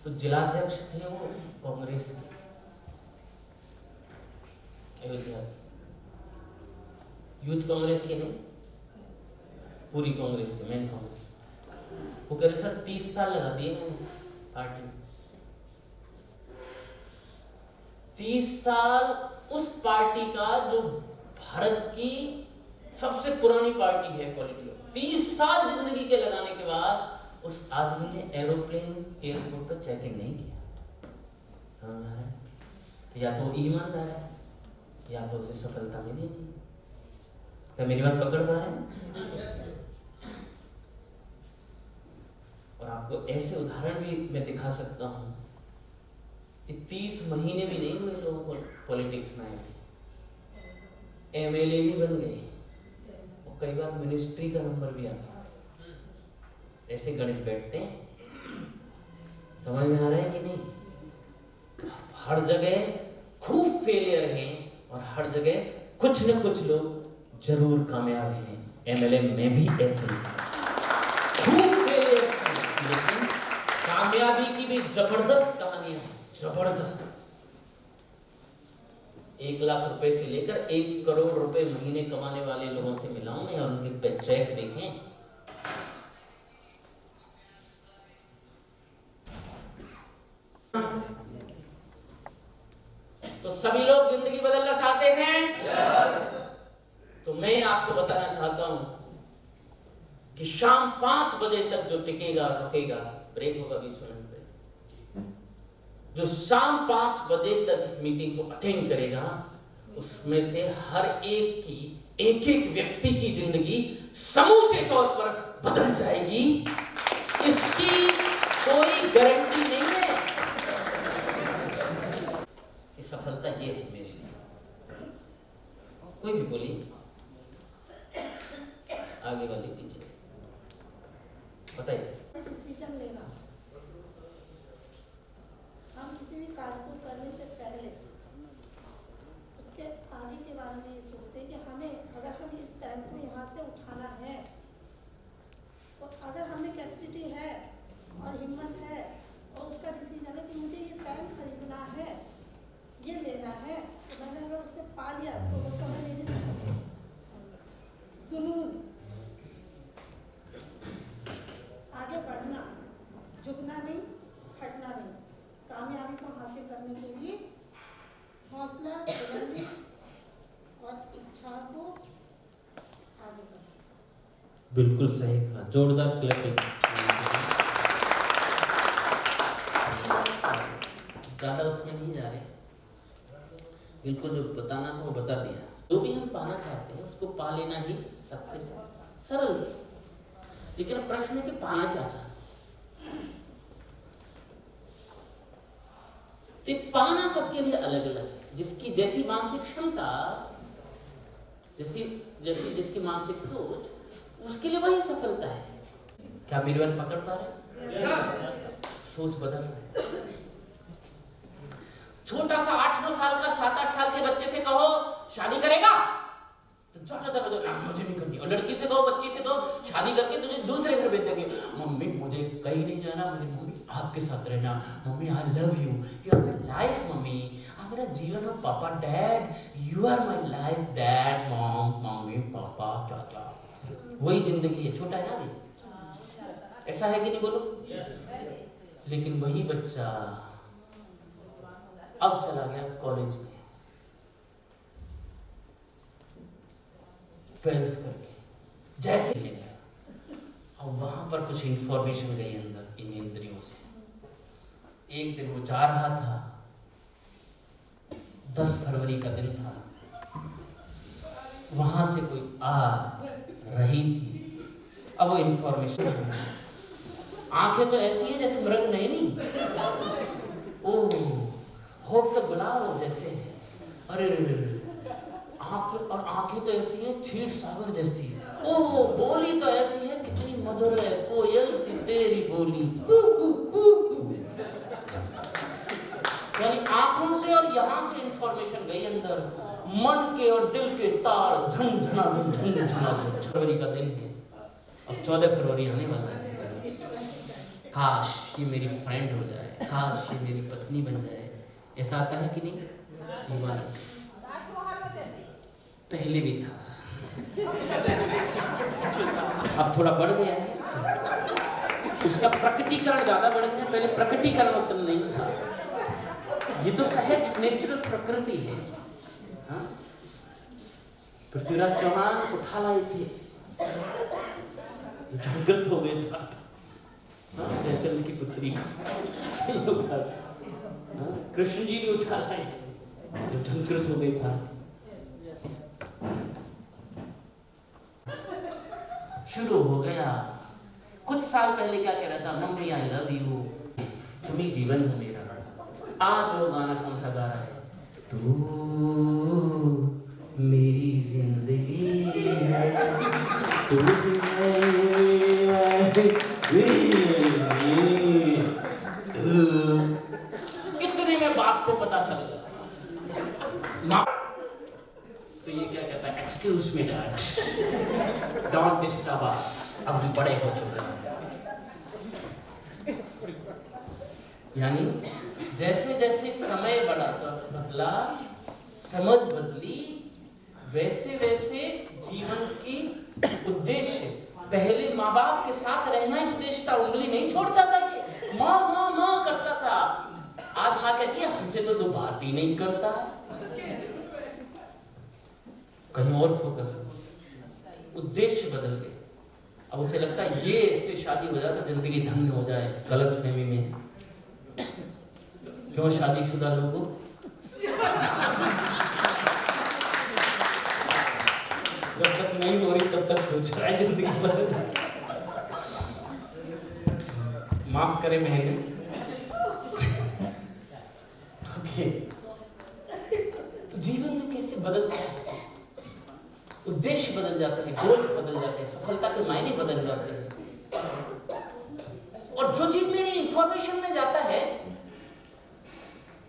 तो जिलाध्यक्ष थे वो कांग्रेस के अयोध्या, यूथ कांग्रेस के नहीं, पूरी कांग्रेस के, मेन कांग्रेस। वो कह रहे सर 30 साल लगा दिए मैंने पार्टी में, 30 साल उस पार्टी का जो भारत की सबसे पुरानी पार्टी है पॉलिटिकल, 30 साल जिंदगी के लगाने के बाद उस आदमी ने एरोप्लेन एयरपोर्ट पर चेकिंग नहीं किया। समझ रहा है? तो या तो वो ईमानदार है या तो उसे सफलता मिली नहीं। क्या मेरी बात पकड़ पा रहे हैं? और आपको ऐसे उदाहरण भी मैं दिखा सकता हूं कि 30 महीने भी नहीं हुए लोगों को पॉलिटिक्स में आए थे, एमएलए भी बन गए और कई बार मिनिस्ट्री का नंबर भी आ गया। ऐसे गणित बैठते हैं। समझ में आ रहा है कि नहीं? हर जगह खूब फेलियर है और हर जगह कुछ न कुछ लोग जरूर कामयाब हैं। एमएलए में भी ऐसे ही खूब फेलियर, लेकिन कामयाबी की भी जबरदस्त कहानियां, जबरदस्त। 1 लाख रुपए से लेकर 1 करोड़ रुपए महीने कमाने वाले लोगों से मिला हूं मैं और उनके चेक देखें। तो सभी लोग जिंदगी बदलना चाहते हैं। तो मैं आपको बताना चाहता हूं कि शाम 5 बजे तक जो टिकेगा रुकेगा, ब्रेक होगा 20 मिनट पे, जो शाम 5 बजे तक इस मीटिंग को अटेंड करेगा, उसमें से हर एक की, एक एक व्यक्ति की जिंदगी समूचे तौर पर बदल जाएगी। इसकी कोई गारंटी नहीं है। कि सफलता ये है मेरे लिए। कोई भी बोलिए, आगे वाले पीछे बताइए। डिसीजन लेना, हम किसी भी कार्य को करने से पहले उसके इसके आगे के बारे में ये सोचते हैं कि हमें अगर हम इस पैन को यहाँ से उठाना है और अगर हमें कैपेसिटी है और हिम्मत है और उसका डिसीजन है कि मुझे ये पैन खरीदना है, ये लेना है, तो मैंने अगर उससे पा लिया तो वो तो है मेरी जुनून, आगे बढ़ना, झुकना नहीं, हटना नहीं, कामयाबी को हासिल करने के लिए हौसला, बुलंदी और इच्छा को आगे बढ़ना। बिल्कुल सही कहा, जोरदार क्लैपिंग। ज़्यादा उसमें नहीं जा रहे, बिल्कुल जो बताना था वो बता दिया। जो भी हम पाना चाहते हैं उसको पा लेना ही सक्सेस है, सरल। लेकिन अब प्रश्न है कि पाना क्या चाहते हैं। तो पाना सबके लिए अलग अलग है, जिसकी जैसी मानसिक क्षमता, जिसकी मानसिक सोच, उसके लिए वही सफलता है। क्या मेरी बात पकड़ पा रहे हैं? सोच बदल रहा है। छोटा सा 8-9 साल का 7-8 साल के बच्चे से कहो शादी करेगा तो छोटा मुझे नहीं करनी, और लड़की से कहो, बच्ची से कहो शादी करके तुझे दूसरे घर भेज देंगे। मम्मी मुझे कहीं नहीं जाना, मुझे मम्मी आपके साथ रहना, mummy I love you, you are my life mummy, आप मेरा जीवन हो papa, dad you are my life, dad mom, mummy papa चाचा, वही जिंदगी है। छोटा है ना, ऐसा है कि नहीं बोलो? लेकिन वही बच्चा अब चला गया कॉलेज में, 12th करके, जैसे ले गया और वहां पर कुछ इंफॉर्मेशन गई अंदर इन इंद्रियों से। एक दिन वो जा रहा था, 10 फरवरी का दिन था, वहां से कोई आ रही थी। अब वो इंफॉर्मेशन, आंखें तो ऐसी है जैसे मृग नहीं, ओह होप तो गुलाब हो जैसे, अरे आंखें तो ऐसी है क्षीर सागर जैसी, ओह बोली तो ऐसी है कितनी मधुर है, कोयल सी तेरी बोली, यानी आंखों से और यहाँ से इंफॉर्मेशन गई अंदर, मन के और दिल के तार झनझना झनझना। फरवरी का दिन है, अब 14 फरवरी आने वाला है। काश ये मेरी फ्रेंड हो जाए, काश ये मेरी पत्नी बन जाए। ऐसा आता है कि नहीं? सीमा पहले भी था, अब थोड़ा बढ़ गया है, उसका प्रकटीकरण ज्यादा बढ़ गया। पहले प्रकटीकरण उतना नहीं था। ये तो सहज नेचुरल प्रकृति है। हाँ? पृथ्वीराज चौहान उठा लाए थे, जागृत हो गया था जयचंद की पुत्री को, कृष्ण जी ने उठा लाए जो जागृत हो गई था। शुरू हो गया। कुछ साल पहले क्या कह रहा था, मम्मी आई लव यू, तुम ही जीवन हो मेरा। आज वो गाना कौन सा गा रहा है, तू मेरी जिंदगी है, तू इतने में बाप को पता चल गया। तो ये क्या कहता है, excuse me dad, don't disturb us, अब हम बड़े हो चुके हैं। यानी जैसे जैसे समय बदला, समझ बदली, वैसे वैसे जीवन की उद्देश्य, पहले माँ बाप के साथ रहना ही उद्देश्य था, उंगली नहीं छोड़ता था, ये माँ माँ माँ करता था। आज माँ कहती है हमसे तो बात ही नहीं करता, कहीं और फोकस, उद्देश्य बदल गए। अब उसे लगता है ये इससे शादी हो जाए तो जिंदगी धन्य हो जाए। गलत फहमी में क्यों शादीशुदा लोगों, जब तक नहीं हो रही तब तक सोच रहा है जिंदगी बदल जाए। माफ करें बहने। ओके, तो जीवन में कैसे बदलता है, उद्देश्य बदल जाता है, गोल्स बदल जाते हैं, सफलता के मायने बदल जाते हैं। और जो चीज मेरी इंफॉर्मेशन में जाता है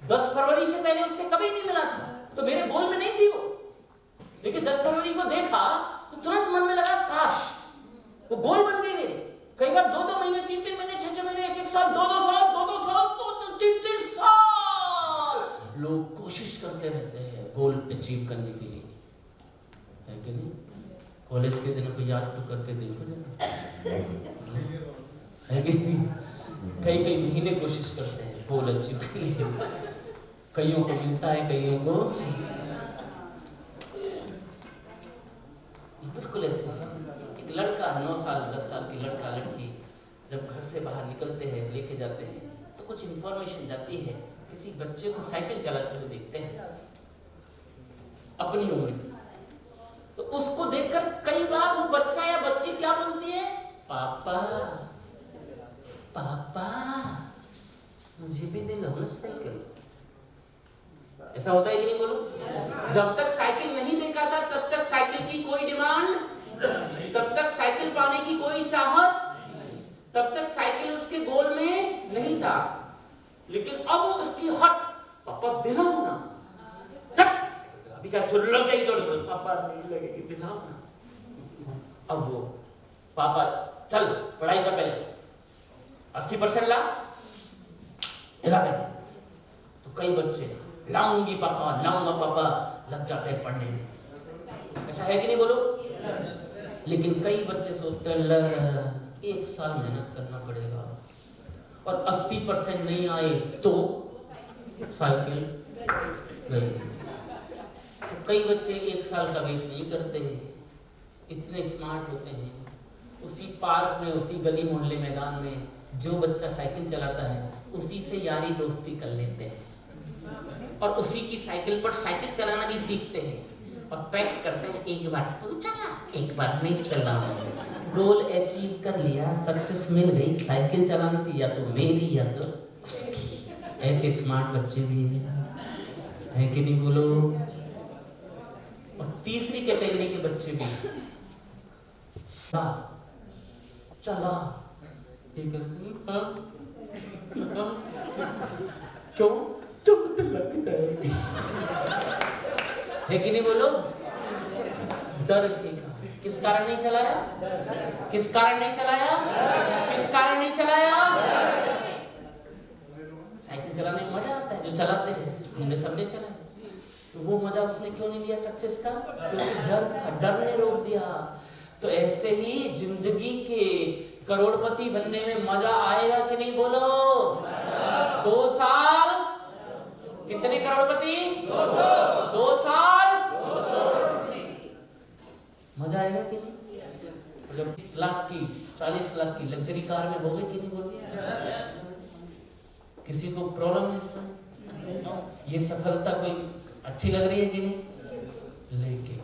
10 फरवरी से पहले उससे कभी नहीं मिला था, तो मेरे गोल में नहीं थी वो, लेकिन 10 फरवरी को देखा तो तुरंत मन में लगा काश वो गोल बन गई मेरे। कई बार 2-2 महीने, 3-3 महीने, 6-6 महीने, 1-1 साल, 2-2 साल, 2-2 साल, 2-3 साल लोग कोशिश करते रहते हैं गोल अचीव करने के लिए, है कि नहीं? कॉलेज के दिनों को याद तो करके देखो ना, है कि नहीं? कई महीने कोशिश करते हैं गोल अचीव करने के लिए, कईयों को मिलता है, कईयों को बिल्कुल ऐसे। एक लड़का 9 साल 10 साल की लड़का लड़की जब घर से बाहर निकलते हैं, लेके जाते हैं, तो कुछ इन्फॉर्मेशन जाती है, किसी बच्चे को साइकिल चलाते हुए देखते हैं अपनी उम्र की, तो उसको देखकर कई बार वो बच्चा या बच्ची क्या बोलती है, पापा पापा मुझे भी दिलाओ साइकिल। ऐसा होता है कि नहीं बोलो? जब तक साइकिल नहीं देखा था तब तक साइकिल की कोई डिमांड, तब तक साइकिल पाने की कोई चाहत, तब तक साइकिल उसके गोल में नहीं था। लेकिन अब उसकी हट, पापा दिलाओ ना, अभी क्या चोट लग जाएगी, थोड़ी पापा नहीं लगेगी, दिलाओ ना। अब वो पापा चल पढ़ाई कर, पहले 80% ला, दिला दे। तो कई बच्चे लाऊंगी पापा, लाऊंगा पापा, लग जाते हैं पढ़ने में। ऐसा है कि नहीं बोलो? लेकिन कई बच्चे सोचते हैं 1 साल मेहनत करना पड़ेगा और 80% नहीं आए तो साइकिल नहीं। तो कई बच्चे 1 साल का वेट नहीं करते हैं, इतने स्मार्ट होते हैं, उसी पार्क में, उसी गली मोहल्ले मैदान में जो बच्चा साइकिल चलाता है उसी से यारी दोस्ती कर लेते हैं और उसी की साइकिल पर साइकिल चलाना भी सीखते हैं और पैक करते हैं, एक बार तू चला, एक बार मैं चलाऊं। गोल अचीव कर लिया, सक्सेस मिल गई, साइकिल चलानी थी या तो मेरी या तो उसकी। ऐसे स्मार्ट बच्चे भी है कि नहीं बोलो? और तीसरी कैटेगरी के बच्चे भी, चला क्यों तुम लग जाएगी, है कि नहीं बोलो? डर के कारण। किस कारण नहीं चलाया? किस कारण नहीं चलाया? किस कारण नहीं चलाया? साइकिल चलाने में मजा आता है, जो चलाते हैं, हमने सबने चलाया, तो वो मजा उसने क्यों नहीं लिया सक्सेस का? क्योंकि डर था, डर ने रोक दिया। तो ऐसे ही जिंदगी के करोड़पति बनने में मजा आएगा कि नहीं बोलो? 2 साल कितने करोड़पति? 2 साल मजा आएगा कि नहीं? जब 20 लाख की 40 लाख की लग्जरी कार में होगे कि नहीं बोलो? किसी को प्रॉब्लम है इसमें? ये सफलता कोई अच्छी लग रही है कि नहीं? लेकिन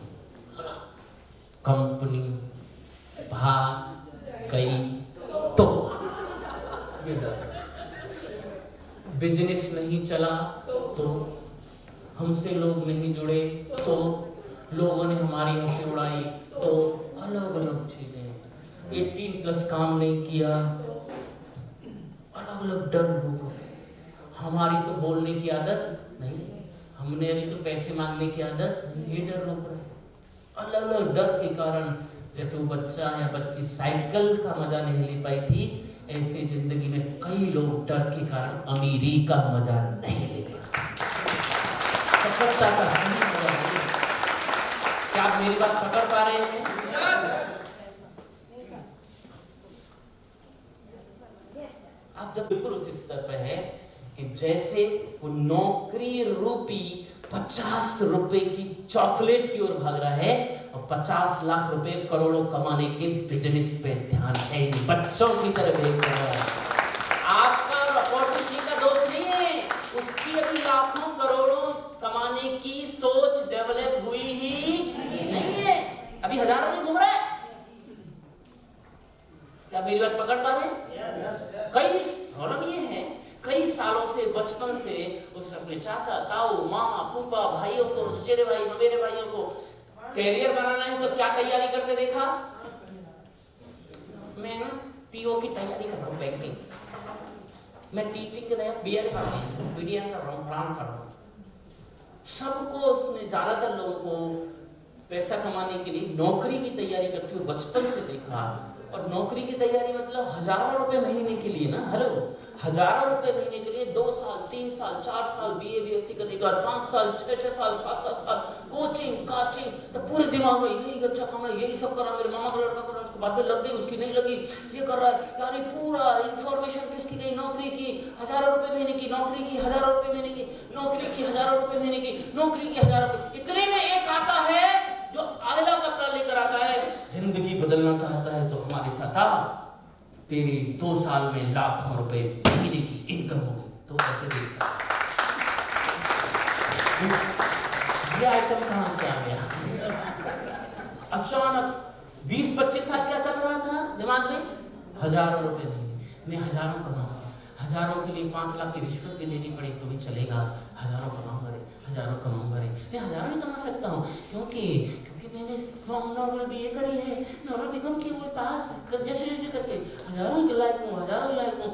कंपनी भाग गई तो, बिजनेस नहीं चला तो, हमसे लोग नहीं जुड़े तो, लोगों ने हमारी हंसी उड़ाई तो, अलग अलग चीजें, 18+ काम नहीं किया, अलग अलग डर लोग, हमारी तो बोलने की आदत नहीं, हमने अभी तो पैसे मांगने की आदत, ये डर रोक रहा है। अलग अलग डर के कारण, जैसे वो बच्चा या बच्ची साइकिल का मजा नहीं ले पाई थी, ऐसे जिंदगी में कई लोग डर के कारण अमीरी का मजा नहीं ले पाते। सफलता का सही मजा नहीं। क्या आप मेरी बात पकड़ पा रहे हैं? आप जब बिल्कुल उस स्तर पर है कि जैसे वो नौकरी रूपी 50 रुपए की चॉकलेट की ओर भाग रहा है और 50 लाख रुपए करोड़ों कमाने के बिजनेस पे ध्यान है, बच्चों की तरह देख रहा है। आपका अपॉर्चुनिटी का दोष नहीं है, उसकी अभी लाखों करोड़ों कमाने की सोच डेवलप हुई ही नहीं है, अभी हजारों में घूम रहा है। क्या मेरी बात पकड़ पा रहे हैं? कई प्रॉब्लम ये है, कई सालों से, बचपन से उसने अपने चाचा, ताऊ, मामा, फूफा, भाइयों को, चचेरे भाई, ममेरे भाइयों को कैरियर बनाना है तो क्या तैयारी करते देखा? मैं ना पीओ की तैयारी कर रहा हूँ, बैंकिंग, मैं टीचिंग के लिए बीएड कर रहा हूँ, बीडीएड कर रहा हूँ, प्लान कर रहा हूँ। सबको उसने ज्यादातर लोगों को पैसा कमाने के लिए नौकरी की तैयारी करते हुए बचपन से देखा। और नौकरी की तैयारी मतलब हजारों रुपए महीने के लिए ना, हेलो, हजारों रुपए महीने के लिए 2 साल 3 साल 4 साल BA BSc करने के बाद 5 साल 6 साल 7 साल कोचिंग काचिंग, तो पूरे दिमाग में यही अच्छा काम है, यही सब करा, मेरे मामा का लड़का कर रहा है, उसके बाद में लग गई, उसकी नहीं लगी, ये कर रहा है, यानी पूरा इंफॉर्मेशन किसकी गई, नौकरी की, हजारों रुपए महीने की नौकरी की, हजारों रुपए महीने की नौकरी की, हजारों रुपए महीने की नौकरी की, हजारों। इतने में एक आता है जो आयला कपड़ा लेकर आता है, जिंदगी बदलना चाहता है, तो हमारे साथ आ, तेरी 2 साल में लाखों रुपए महीने की इनकम हो गई। तो ऐसे देखता ये आइटम कहां से आ गया? अचानक 20-25 साल क्या चल रहा था दिमाग में? हजारों रुपए महीने, मैं हजारों कमाऊंगा, हजारों के लिए 5 लाख की रिश्वत भी देनी पड़ी तो भी चलेगा, हजारों कमाऊंगा रे, हजारों कमाऊंगा रे। मैं हजारों ही कमा सकता हूँ क्योंकि मैंने फ्रॉम नॉर्मल BA करी है, नॉर्मल बीकॉम की, वो पास जैसे करके हजारों ही लायक हूँ, हजारों ही लायक हूँ।